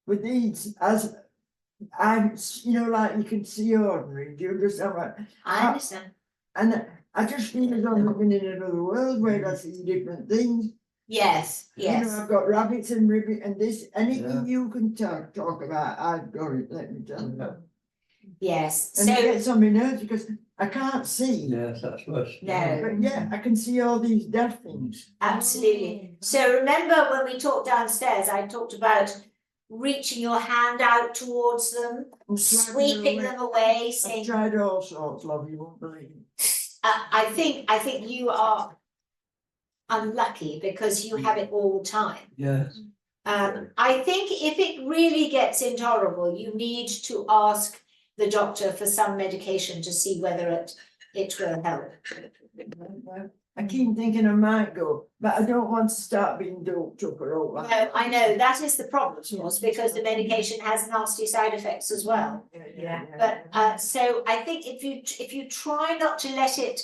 with these, as I'm, like you can see ordinary. Do you understand what? I understand. And I just feel as though I'm living in another world where I see different things. Yes, yes. I've got rabbits and ribbit and this, anything you can talk about, I've got it, let me tell you. Yes, And it gets on my nerves because I can't see. Yes, that's worse. No. But yeah, I can see all these deaf things. Absolutely. So remember when we talked downstairs, I talked about reaching your hand out towards them, sweeping them away, I've saying, tried all sorts, love, you won't believe. I think you are unlucky because you have it all the time. Yes. I think if it really gets intolerable, you need to ask the doctor for some medication to see whether it will help. I keep thinking I might go, but I don't want to start being doped up or all that. No, I know, that is the problem, of course, because the medication has nasty side effects as well. Yeah. But so I think if you try not to let it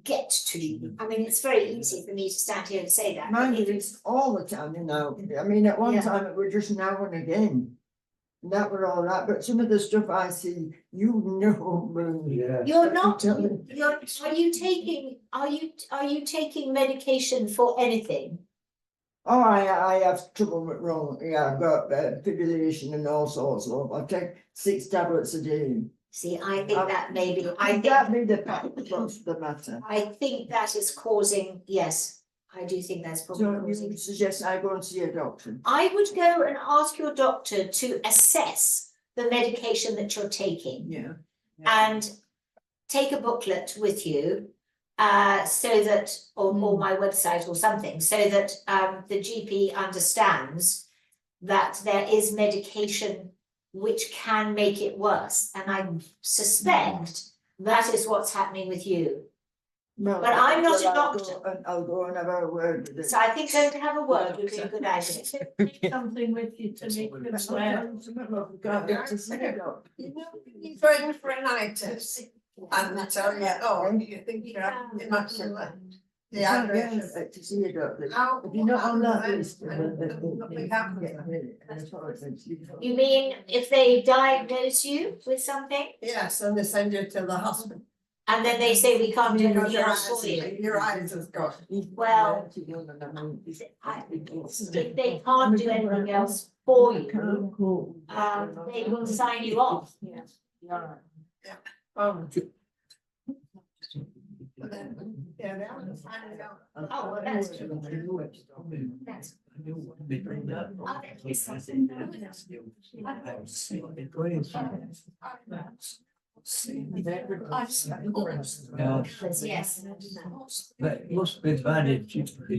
get to you, I mean, it's very easy for me to stand here and say that. but Mind if you, it's all the time, you know, I mean, at one Yeah. time it was just now and again. And that were all right, but some of the stuff I see, you know, me. Yeah. You're not, Tell me. are you taking medication for anything? Oh, I have trouble with wrong, yeah, I've got fibrillation and all sorts of, I take 6 tablets a day. See, I think that maybe, Could that be the fact, what's the matter? I think that is causing, yes, I do think that's probably So causing. you suggest I go and see a doctor? I would go and ask your doctor to assess the medication that you're taking Yeah. and take a booklet with you. So that, or my website or something, so that the GP understands that there is medication which can make it worse. And I suspect that is what's happening with you. Well, But I'm not a I'll go doctor. and I'll go and have a word with it. So I think going to have a word would be a good idea. Take something with you to make them swear. Can't get to see a doctor. You know, you're going for a night test, and they tell you, oh, you think you're having immaculate. The Can't get address. to see a doctor. How- If you're not on that and- list, and nothing happens. You mean if they diagnose you with something Yes, and they send you to the hospital. and then they say we can't do Because anything else for you? your eyes has got. Well, if they can't do anything else for you, they will sign you off. Yeah, they haven't signed it out. Oh, well, that's true. That's. Yes. But it must be bad if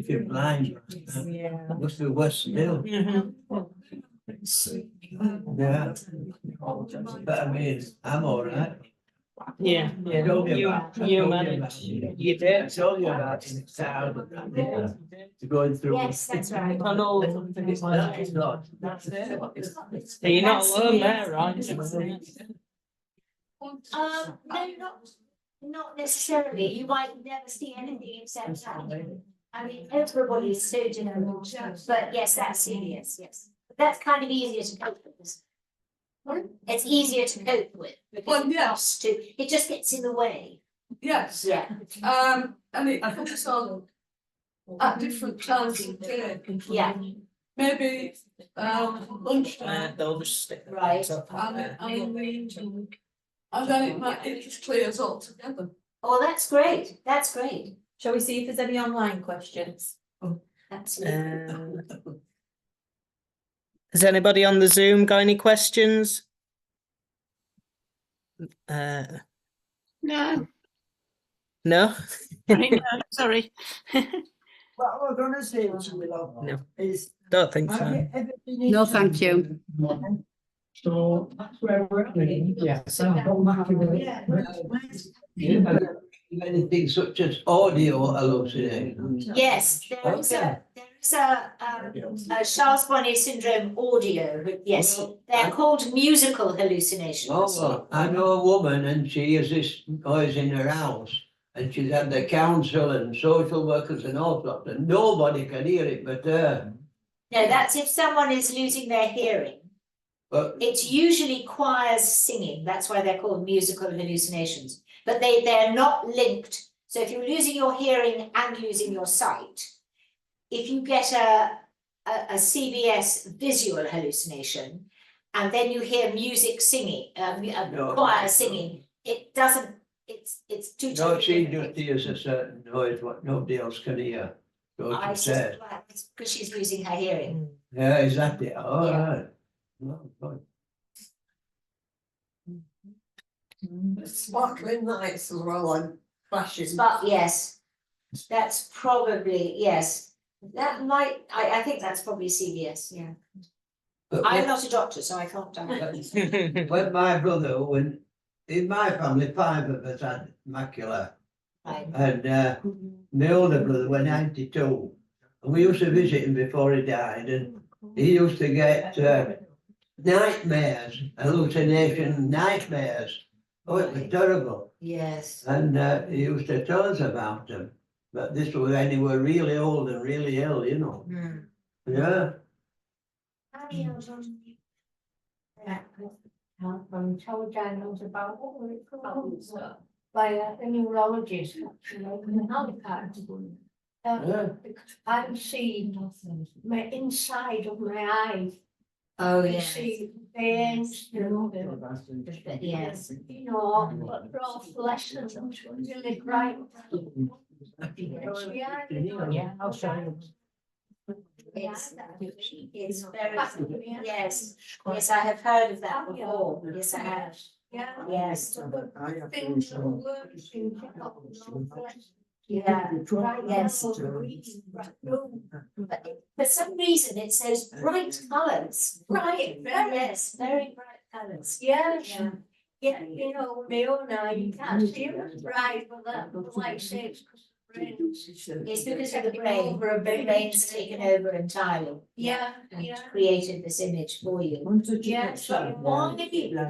you're blind. It must be worse still. Yeah. But I mean, I'm all right. Yeah, I told you about- I you told managed, about- you I did. told you about it, it's hard, to going through. Yes, that's right. I know. It's not, it's not. That's it. You're not alone there, right? No, not necessarily. You might never see anything except that. I mean, everybody is so different, but yes, that's serious, yes. That's kind of easier to cope with. It's easier to cope with because Well, it yes. costs it just gets in the way. Yes, Yeah. and it comes on at different times of day. Yeah. Maybe, lunchtime. They'll just stick. it Right. up. And then it just clears altogether. Oh, that's great. That's great. Shall we see if there's any online questions? Absolutely. Has anybody on the Zoom got any questions? No, No? no, sorry. What we're gonna say to you, love, No. is. Don't think have so. you ever been No, into- thank you. So that's where we're at. Yes. Anything such as audio hallucinations. Yes, there is a Charles Bonnet Syndrome audio, yes, they're called musical hallucinations. Oh, well, I know a woman and she has this noise in her house. And she's had the council and social workers and all sorts, and nobody can hear it but her. No, that's if someone is losing their hearing. But It's usually choirs singing, that's why they're called musical hallucinations. But they're not linked, so if you're losing your hearing and losing your sight, if you get a CBS visual hallucination, and then you hear music singing, No. choir singing, it doesn't, it's two no, totally she different just things. hears a certain noise what nobody else can hear. So I she said, suspect it's because she's losing her hearing. yeah, is that it? All Yeah. right. No, good. Sparkling lights as well and flashing. But yes, that's probably, yes, that might, I think that's probably CBS, yeah. But I'm when- not a doctor, so I can't diagnose. when my brother, when in my family, 5 of us had macula, Right. and my older brother was 92, and we used to visit him before he died, and he used to get nightmares, hallucination nightmares. Oh, it was terrible, Yes. and he used to tell us about them. But this was when he was really old and really ill, you know. Yeah. I'm told I knows about what were it called, by a neurologist, actually, in Halifax. Yeah. I'm seeing my inside of my eye. Oh, I yes. see veins, you know, Yes. you know, but they're all fluorescent, really bright. Yeah, I'll show you. It's very, yes, yes, I have heard of that before, yes, I have, Yeah. yes. Things that work, things that not Yeah, yes. Yes. But for some reason, it says bright colours. Right, very, Yes, very bright colours. yes. Yeah. Yeah, you know, my own eye, you can't see it right, but that, like I say, it's because the brain. It's because of the brain, Over a the bit. brain's taken over entirely. Yeah, And yeah. created this image for you. Yes. But why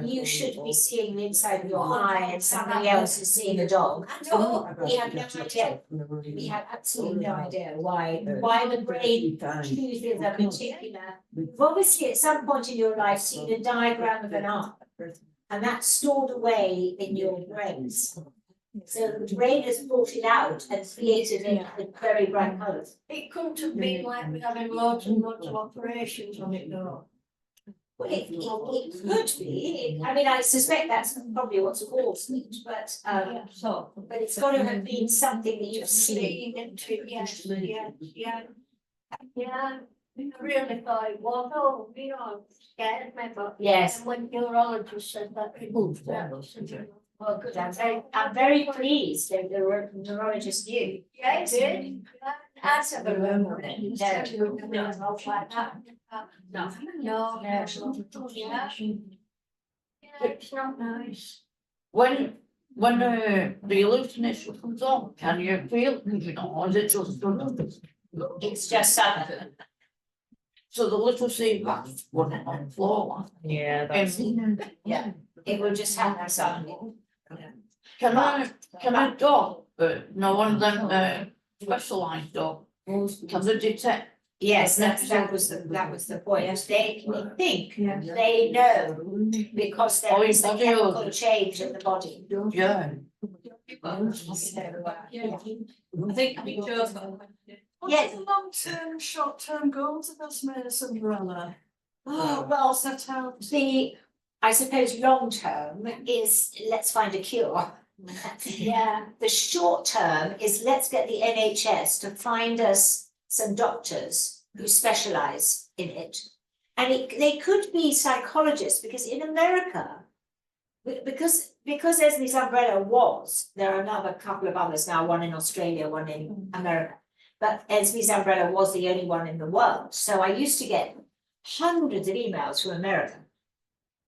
you should be seeing the inside of your eye and somebody else is seeing a dog? We have no idea. We have absolutely no idea why the brain chooses a particular. You've obviously at some point in your life seen a diagram of an eye, and that's stored away in your brains. So the brain has brought it out and created it with very bright colours. It couldn't have been like we're having lots and lots of operations on it though. Well, it could be, I mean, I suspect that's probably what's caused it, but So. but it's got to have been something that you've seen. Seen into, yes, yeah, yeah. Yeah, I really thought it was, oh, you know, scared me, but. Yes. And when neurologist said that, it moved that. Well, good, I'm very pleased that the neurologist knew. Yeah, it did. I said, but remember it. No, not like that. No. No. Yeah. Yeah, it's not nice. When the hallucination comes on, can you feel it, you know, or is it just sudden? It's just sudden. So the little seed bags running on the floor. Yeah, Yeah, it will just happen suddenly. Can I dog, no one of them specialised dog, can they detect? Yes, that was the point. They think, they know, because there is a chemical change in the body. Yeah. I think we chose. Yes. the long-term, short-term goals of Esme's umbrella? Oh, well, set out. I suppose long term is let's find a cure. Yeah. The short term is let's get the NHS to find us some doctors who specialise in it. And they could be psychologists, because in America, because Esme's umbrella was, there are another couple of others now, one in Australia, one in America. But Esme's umbrella was the only one in the world. So I used to get hundreds of emails from America.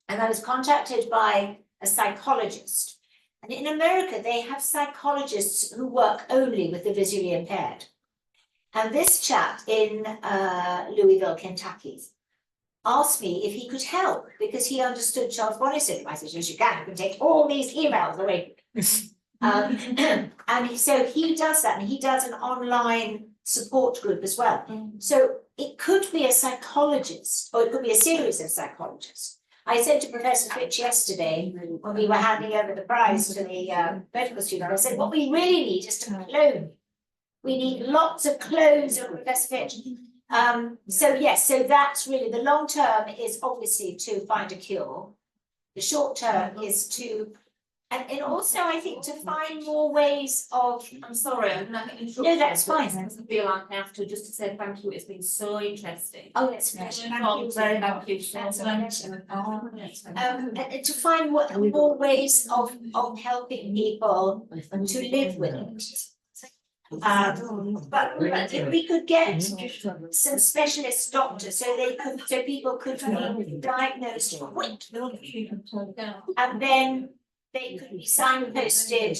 And I was contacted by a psychologist. And in America, they have psychologists who work only with the visually impaired. And this chap in Louisville, Kentucky, asked me if he could help because he understood Charles Bonnet Syndrome. I said, yes, you can take all these emails away. So he does that, and he does an online support group as well. So it could be a psychologist, or it could be a series of psychologists. I said to Professor Fitch yesterday, when we were handing over the prize to the medical student, I said, what we really need is to clone. We need lots of clones of Professor Fitch. So yes, so that's really, the long term is obviously to find a cure. The short term is to And also, I think to find more ways of, I'm sorry, I'm not going to. No, that's fine. I feel like I have to just to say thank you. It's been so interesting. oh, it's pleasure. Thank you very much. That's a pleasure. And to find more ways of helping people to live with it. But if we could get some specialist doctors, so people could be diagnosed quick. And then they could be signposted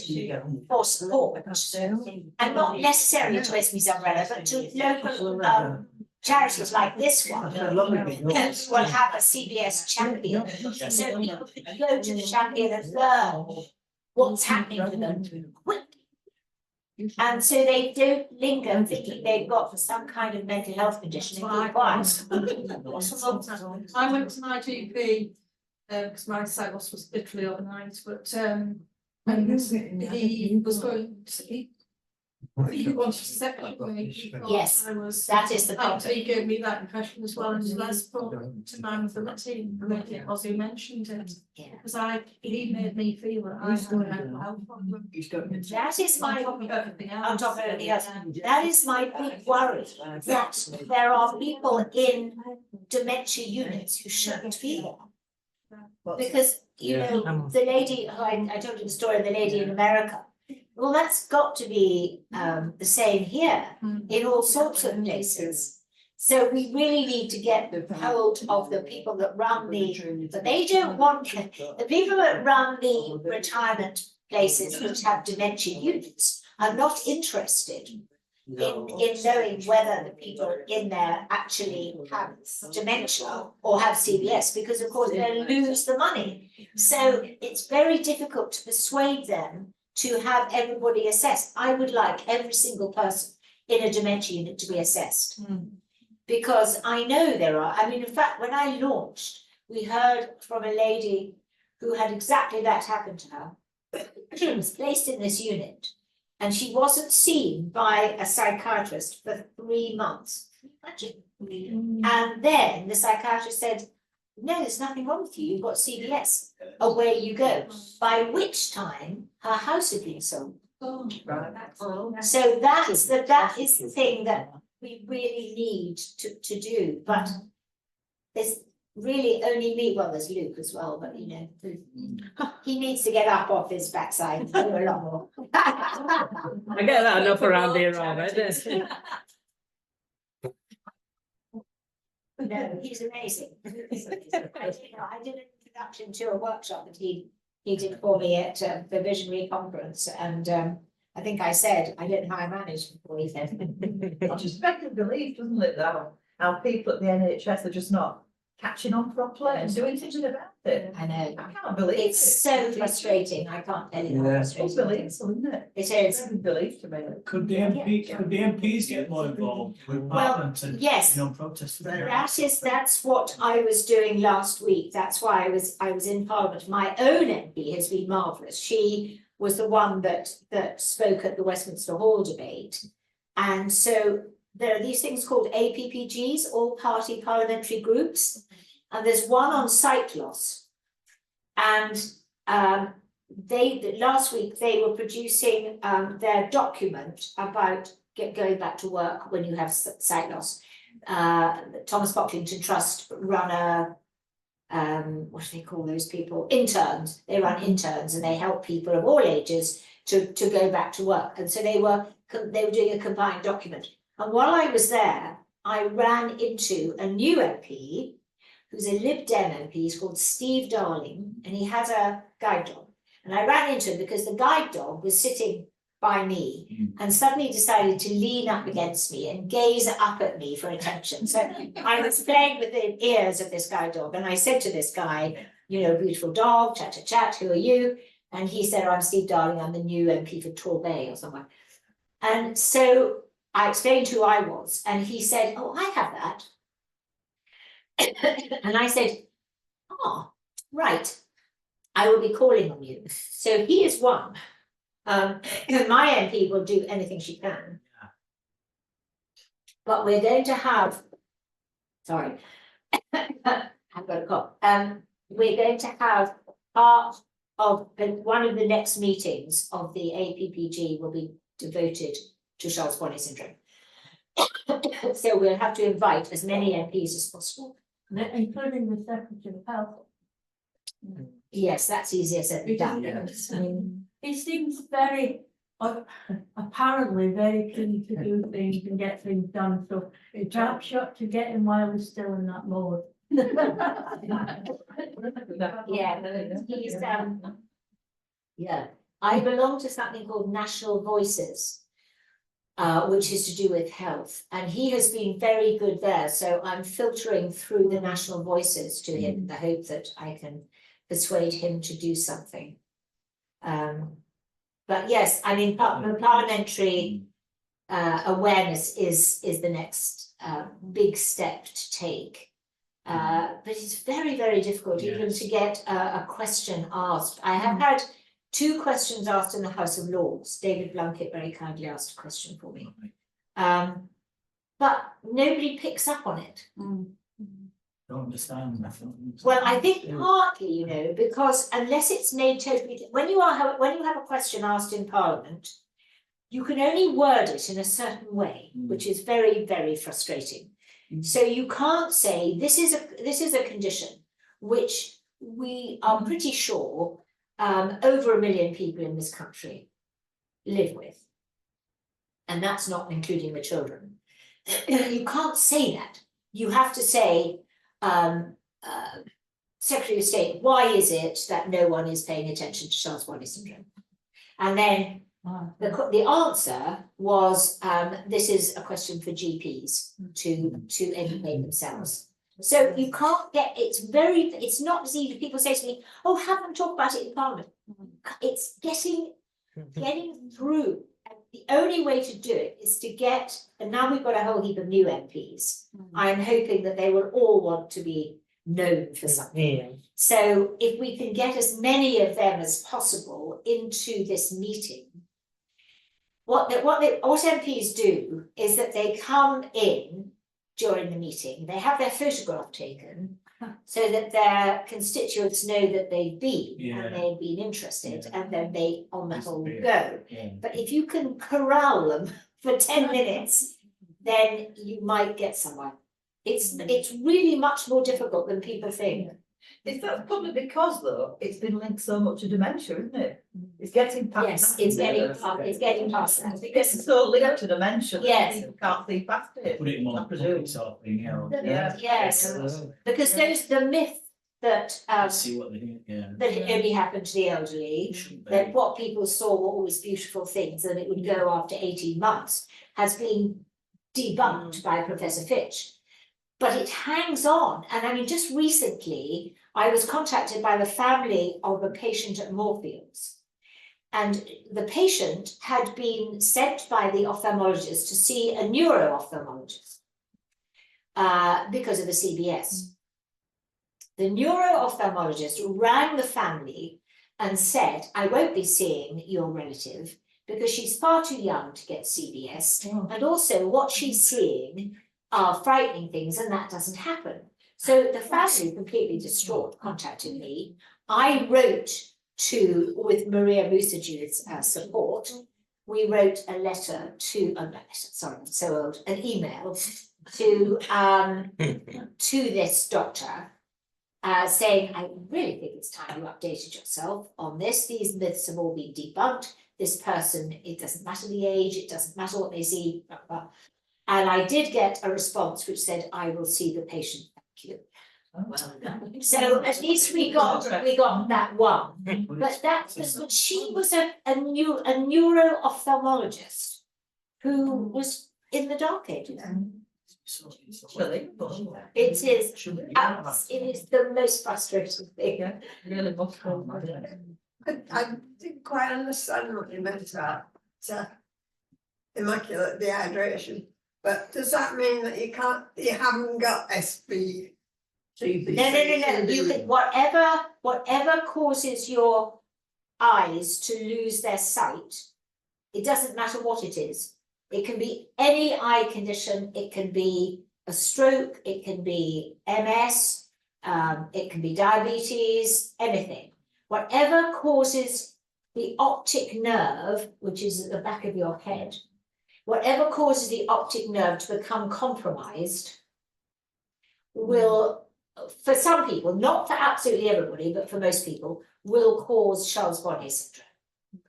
for support. And not necessarily to Esme's Umbrella, but to local charities like this one. Will have a CBS champion, so people could go to the champion and learn what's happening with them quick. And so they don't linger thinking they've got some kind of mental health condition and keep quiet. I went to my GP, because my sight loss was literally overnight, but and he was going to he wanted to separate me. He thought Yes, I was. that is the problem. So he gave me that impression as well, and was less put to man with the routine, really, as you mentioned it. Yeah. Because he made me feel that I had a mental health problem. That is my, On top of everything else. on top of everything else, that is my big worry, that there are people in dementia units who shouldn't be there. Because, you know, the lady, I told you the story of the lady in America. Well, that's got to be the same here in all sorts of places. So we really need to get hold of the people that run but they don't want, the people that run the retirement places which have dementia units are not interested in knowing whether the people in there actually have dementia or have CBS, because of course they'll lose the money. So it's very difficult to persuade them to have everybody assessed. I would like every single person in a dementia unit to be assessed. Because I know there are, I mean, in fact, when I launched, we heard from a lady who had exactly that happen to her. She was placed in this unit and she wasn't seen by a psychiatrist for 3 months. And then the psychiatrist said, no, there's nothing wrong with you, you've got CBS, away you go. By which time her house had been sold. So that is the thing that we really need to do, but there's really only me, well, there's Luke as well, but you know, he needs to get up off his backside and do a lot more. I get that enough around here, right? No, he's amazing. I did an introduction to a workshop that he did for me at the Visionary Conference, and I think I said, I don't know how I managed before he said. I just make a belief, doesn't it, that how people at the NHS are just not catching on properly and doing something about it. I know. I can't believe it. It's so frustrating, I can't tell you how frustrating. It's unbelievable, isn't it? It is. Belief to me. Could the MPs get more involved with Parliament and, yes. you know, protesting? That's what I was doing last week. That's why I was in Parliament. My own MP has been marvellous. She was the one that spoke at the Westminster Hall debate. And so there are these things called APPGs, all party parliamentary groups. And there's one on sight loss. And last week they were producing their document about going back to work when you have sight loss. Thomas Pocklington Trust run a what do they call those people? Interns. They run interns and they help people of all ages to go back to work. And so they were doing a combined document. And while I was there, I ran into a new MP who's a Lib Dem MP. He's called Steve Darling, and he has a guide dog. And I ran into him because the guide dog was sitting by me and suddenly decided to lean up against me and gaze up at me for attention. So I was playing with the ears of this guide dog, and I said to this guy, you know, beautiful dog, chat, chat, chat, who are you? And he said, oh, I'm Steve Darling, I'm the new MP for Torbay or somewhere. And so I explained who I was, and he said, oh, I have that. And I said, oh, right, I will be calling on you. So he is one. My MP will do anything she can. But we're going to have, sorry, I've got a cough. We're going to have part one of the next meetings of the APPG will be devoted to Charles Bonnet Syndrome. So we'll have to invite as many MPs as possible. Including the Secretary of Health. Yes, that's easier said than done. He seems very, apparently very keen to do things and get things done, so it's perhaps shot to get him while he's still in that mode. Yeah, he's yeah, I belong to something called National Voices, which is to do with health, and he has been very good there, so I'm filtering through the National Voices to him in the hope that I can persuade him to do something. But yes, I mean, the parliamentary awareness is the next big step to take. But it's very, very difficult even to get a question asked. I have had 2 questions asked in the House of Lords. David Blunkett very kindly asked a question for me. But nobody picks up on it. Don't understand. Well, I think partly, you know, because unless it's made totally, when you have a question asked in Parliament, you can only word it in a certain way, which is very, very frustrating. So you can't say this is a condition which we are pretty sure over 1 million people in this country live with, and that's not including the children. You can't say that. You have to say, Secretary of State, why is it that no one is paying attention to Charles Bonnet Syndrome? And then the answer was, this is a question for GPs to educate themselves. So you can't get, it's not as easy. People say to me, oh, have them talk about it in Parliament. It's getting through. And the only way to do it is to get, and now we've got a whole heap of new MPs. I'm hoping that they will all want to be known for something. So if we can get as many of them as possible into this meeting, what MPs do is that they come in during the meeting, they have their photograph taken so that their constituents know that they've been and they've been interested, and then they on the whole go. But if you can corral them for 10 minutes, then you might get somewhere. It's really much more difficult than people think. Is that probably because though it's been linked so much to dementia, isn't it? It's getting past. Yes, it's getting past that. Because it's so linked to dementia. Yes. People can't see past it. Put it in one pocket sort of thing, Yeah. Yes, because the myth that See what they do, that it only happened to the elderly, that what people saw were always beautiful things and it would go after 18 months, has been debunked by Professor Fitch. But it hangs on, and I mean, just recently, I was contacted by the family of a patient at Moorfields. And the patient had been sent by the ophthalmologist to see a neuro-ophthalmologist because of a CBS. The neuro-ophthalmologist rang the family and said, I won't be seeing your relative because she's far too young to get CBS. And also what she's seeing are frightening things, and that doesn't happen. So the family, completely distraught, contacted me. I wrote with Maria Musajid's support, we wrote a letter to, sorry, I'm so old, an email to this doctor saying, I really think it's time you updated yourself on this. These myths have all been debunked. This person, it doesn't matter the age, it doesn't matter what they see, blah, blah. And I did get a response which said, I will see the patient, thank you. Oh, well. So at least we got that one. But but she was a neuro-ophthalmologist who was in the Dark Ages. It is the most frustrating thing. Really I didn't quite understand what you meant about immaculate dehydration. But does that mean that you haven't got SB? No. You can, whatever causes your eyes to lose their sight, it doesn't matter what it is. It can be any eye condition, it can be a stroke, it can be MS, it can be diabetes, anything. Whatever causes the optic nerve, which is at the back of your head, whatever causes the optic nerve to become compromised will, for some people, not for absolutely everybody, but for most people, will cause Charles Bonnet syndrome.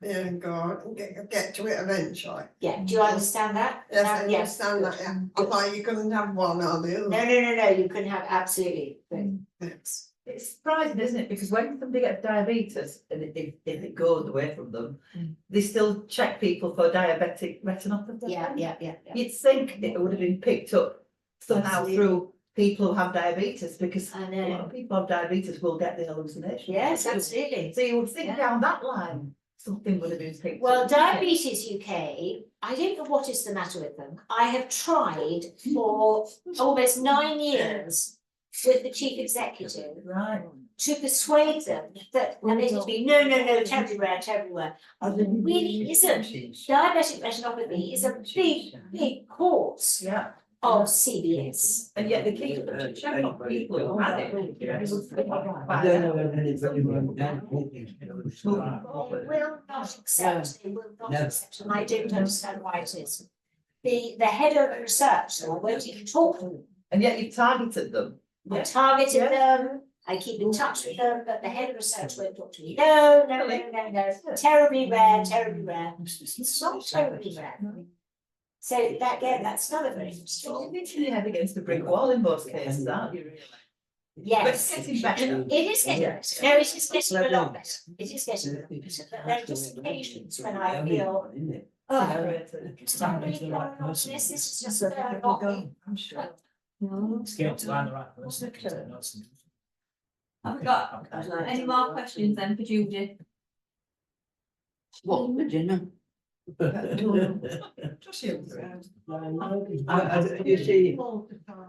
Yeah, God, get to it eventually. Yeah, do you understand that? Yes, I Yes. understand that, yeah. I thought you couldn't have one or the other. No, you can have absolutely. Yes. It's surprising, isn't it? Because when somebody gets diabetes and if it goes away from them, they still check people for diabetic retinopathy. Yeah. You'd think it would have been picked up somehow through people who have diabetes, because I a know. lot of people who have diabetes will get the hallucinations. Yes, absolutely. So you would think Yeah. down that line, something would have been picked Well, up. Diabetes UK, I don't know what is the matter with them. I have tried for almost 9 years with the chief executive Right. to persuade them that, and they said to me, no, terribly rare. It really isn't. Diabetic retinopathy is a big cause Yeah. of CBS. And yet they keep checking on people who had it. I don't know if anybody went down. They will not accept, No. accept, and I don't understand why it is. The head of research, though, won't even talk to them. And yet you've targeted them. I targeted them, I keep in touch with them, but the head of research won't talk to me. No. Terribly rare. It's not terribly rare. So that, again, that's another very interesting. You're hitting your head against a brick wall in most cases, aren't you, really? But Yes. it's getting better. It is getting better. No, it is getting a lot better. It is getting a lot better. But there are just occasions when I feel, somebody got on this is just not me. I'm sure. It's getting to find the right person. Have we got any more questions then for Judith? What for dinner? You see,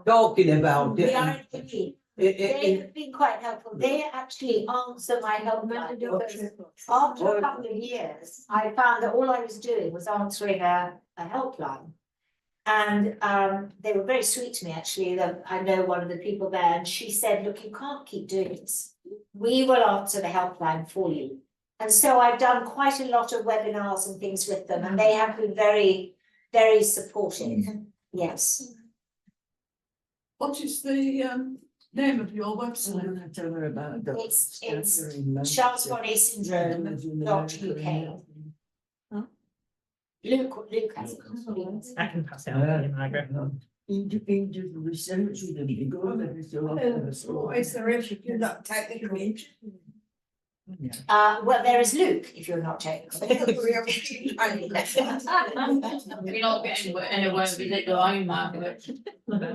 talking about We it. are in the They have been quite helpful. They actually answer my helpline because after a couple of years, I found that all I was doing was answering a helpline. And they were very sweet to me, actually. I know one of the people there, and she said, look, you can't keep doing this. We will answer the helpline for you. And so I've done quite a lot of webinars and things with them, and they have been very, very supportive. Yes. What is the name of your website? Tell her about Dr. It's Charles Bonnet Syndrome.uk. Luke has it. I can pass it on to you, Margaret. Into research with them, you go there, it's a lot of So is there if you're not technically? Well, there is Luke, if you're not technical. You're not getting anywhere with it, are you, Margaret?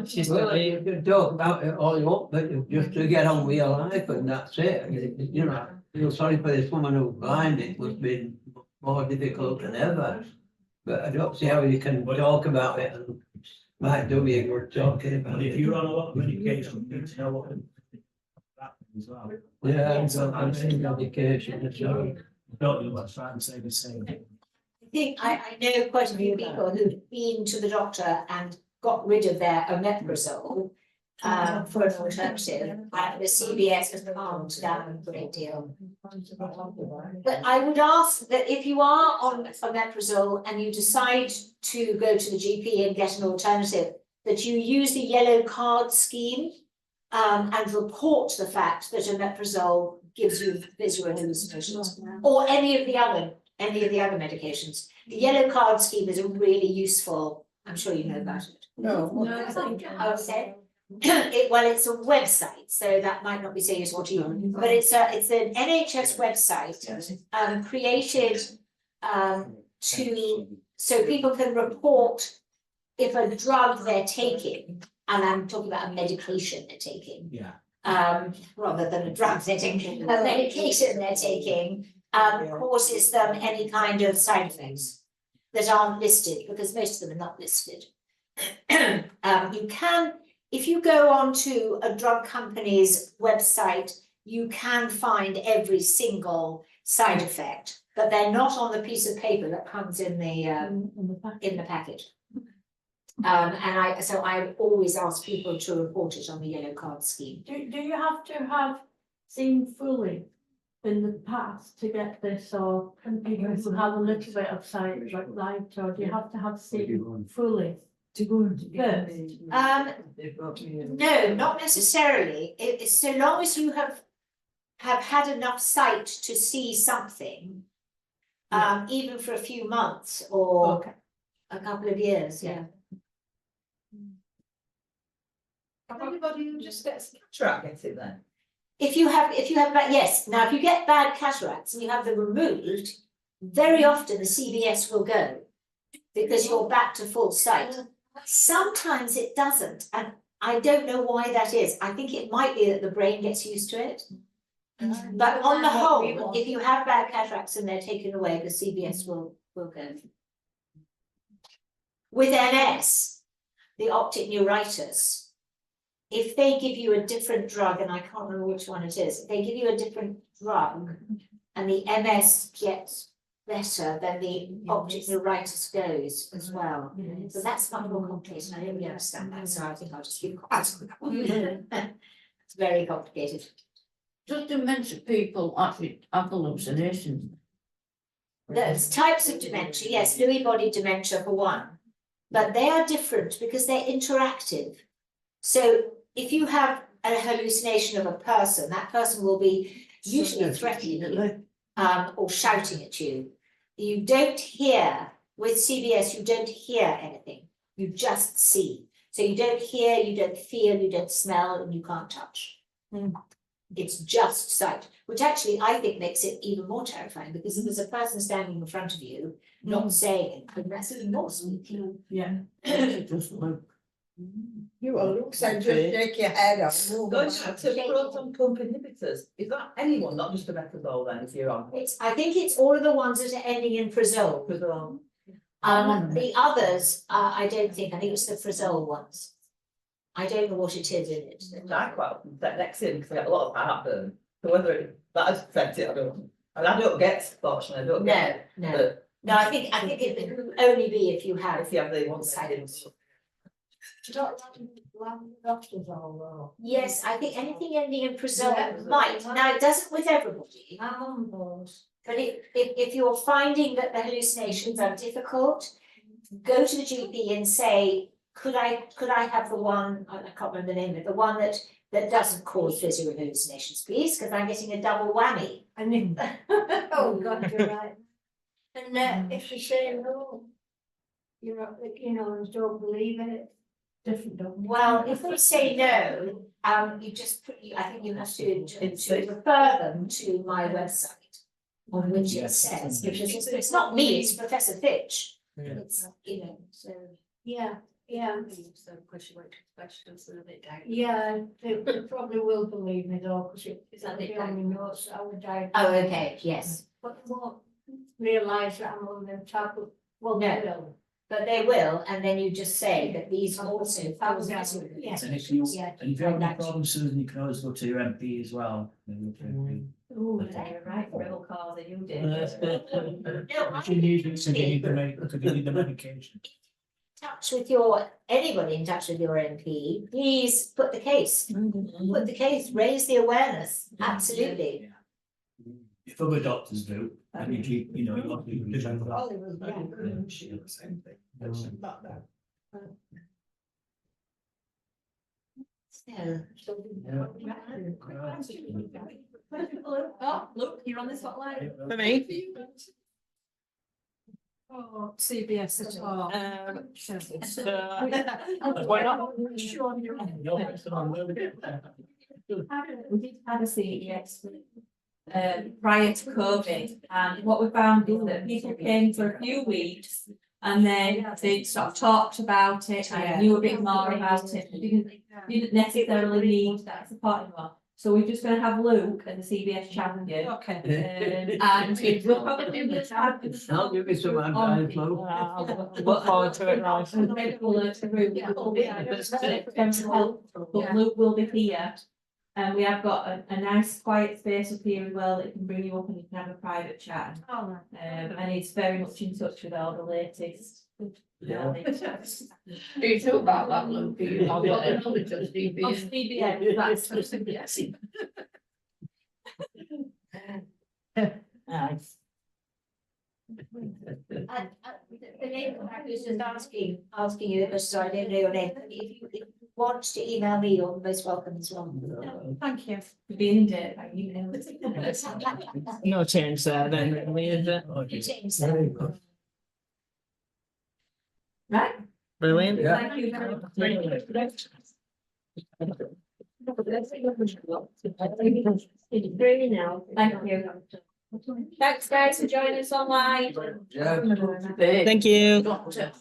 She's Well, got you can talk about it all you want, but just to get on with your life and that's it. You know, I feel sorry for this woman who's blind, it must be more difficult than ever. But I don't see how you can talk about it and might do me a good talking about But it. if you're on a lot of medication, you need to know what happens as well. Yeah, I'm saying medication, so. Don't do what's trying to say the same. I think I know quite a few people who've been to the doctor and got rid of their omeprazole for an alternative, and the CBS has calmed down a great deal. But I would ask that if you are on omeprazole and you decide to go to the GP and get an alternative, that you use the yellow card scheme and report the fact that omeprazole gives you visual hallucinations, or any of the other medications. The yellow card scheme is a really useful. I'm sure you know about it. No. Okay. It's a website, so that might not be so useful to you, but it's an NHS website created so people can report if a drug they're taking, and I'm talking about a medication they're taking. Yeah. Rather than a drug they're taking, a medication they're taking causes them any kind of side effects that aren't listed, because most of them are not listed. You can, if you go onto a drug company's website, you can find every single side effect, but they're not on the piece of paper that comes in the packet. So I always ask people to report it on the yellow card scheme. Do you have to have seen fully in the past to get this, or can people have a little bit of sight, like light, or do you have to have seen fully? To go and First. No, not necessarily. It's so long as you have had enough sight to see something, even for a few months or a couple of years, yeah. Can anybody who just gets cataract get it then? If you have yes, now if you get bad cataracts and you have them removed, very often the CBS will go because you're back to full sight. Sometimes it doesn't, and I don't know why that is. I think it might be that the brain gets used to it. But on the whole, if you have bad cataracts and they're taken away, the CBS will go. With MS, the optic neuritis, if they give you a different drug, and I can't remember which one it is, if they give you a different drug and the MS gets better, then the optic neuritis goes as well. So that's much more complicated. I don't really understand that, so I think I'll just keep quiet on that one. It's very complicated. Just dementia people actually have hallucinations. There's types of dementia, yes, Lewy body dementia for one, but they are different because they're interactive. So if you have a hallucination of a person, that person will be usually threatening you, or shouting at you. You don't hear, with CBS, you don't hear anything, you just see. So you don't hear, you don't feel, you don't smell, and you can't touch. It's just sight, which actually I think makes it even more terrifying, because if there's a person standing in front of you, not saying anything, that's even more spooky. Yeah. You will look and just shake your head off. Going back to proton pump inhibitors, is that anyone, not just a metazole then, if you're on? I think it's all of the ones that are ending in frazole. The others, I don't think, I think it's the frazole ones. I don't know what it is in it. I quite often that next in because I get a lot of heartburn. So whether that has affected, I don't. And I don't get, fortunately, I don't get. No, I think it would only be if you have. If you have the one sided. Yes, I think anything ending in frazole might. Now, it doesn't with everybody. But if you're finding that the hallucinations are difficult, go to the GP and say, could I have the one, I can't remember the name of it, the one that doesn't cause visual hallucinations, please, because I'm getting a double whammy. Oh, God, you're right. And if you say no, you're not, and don't believe it, different, don't you? Well, if they say no, you just put, I think you have to refer them to my website, on which it says, because it's not me, it's Professor Fitch. It's, so. Yeah. So push away questions a bit down. Yeah, they probably will believe me though, because it's on the notes, I would die. Oh, okay, yes. But they won't realise that I'm on the top of, well, No. they will. But they will, and then you just say that these also. Yes. And if you Yeah. have any problems, Susan, you can always go to your MP as well. Oh, They're right, rebel car that you did. If you need it, so you need the medication. Touch with anybody in touch with your MP, please put the case, raise the awareness, absolutely. If other doctors do, and you keep, you want to do that. Oliver's very good. She did the same thing. Not that. Oh, look, you're on the spotlight. For me? Oh, CBS at all. Why not? We did have a CBS prior to COVID, and what we found is that people came for a few weeks and then they sort of talked about it and knew a bit more about it. They didn't necessarily need that support anymore. So we're just going to have Luke and the CBS champion. Okay. And we'll probably do this. I'll give you some advice, Luke. Look forward to it, right? But Luke will be here. And we have got a nice quiet space up here as well that can bring you up and you can have a private chat. And he's very much in touch with all the latest. Do you feel about that, Luke? I've got the knowledge of CBS. CBS, that's CBS. Nice. The name of that was just asking you, because I don't know your name, but if you want to email me, you're most welcome as well. Thank you. Being dead, I email No change there then, really, is it? You change that. Right? Brilliant. Yeah. Thank you very much. Really now. Thank you. Thanks, guys, for joining us online. Yeah. Thank you. Got to-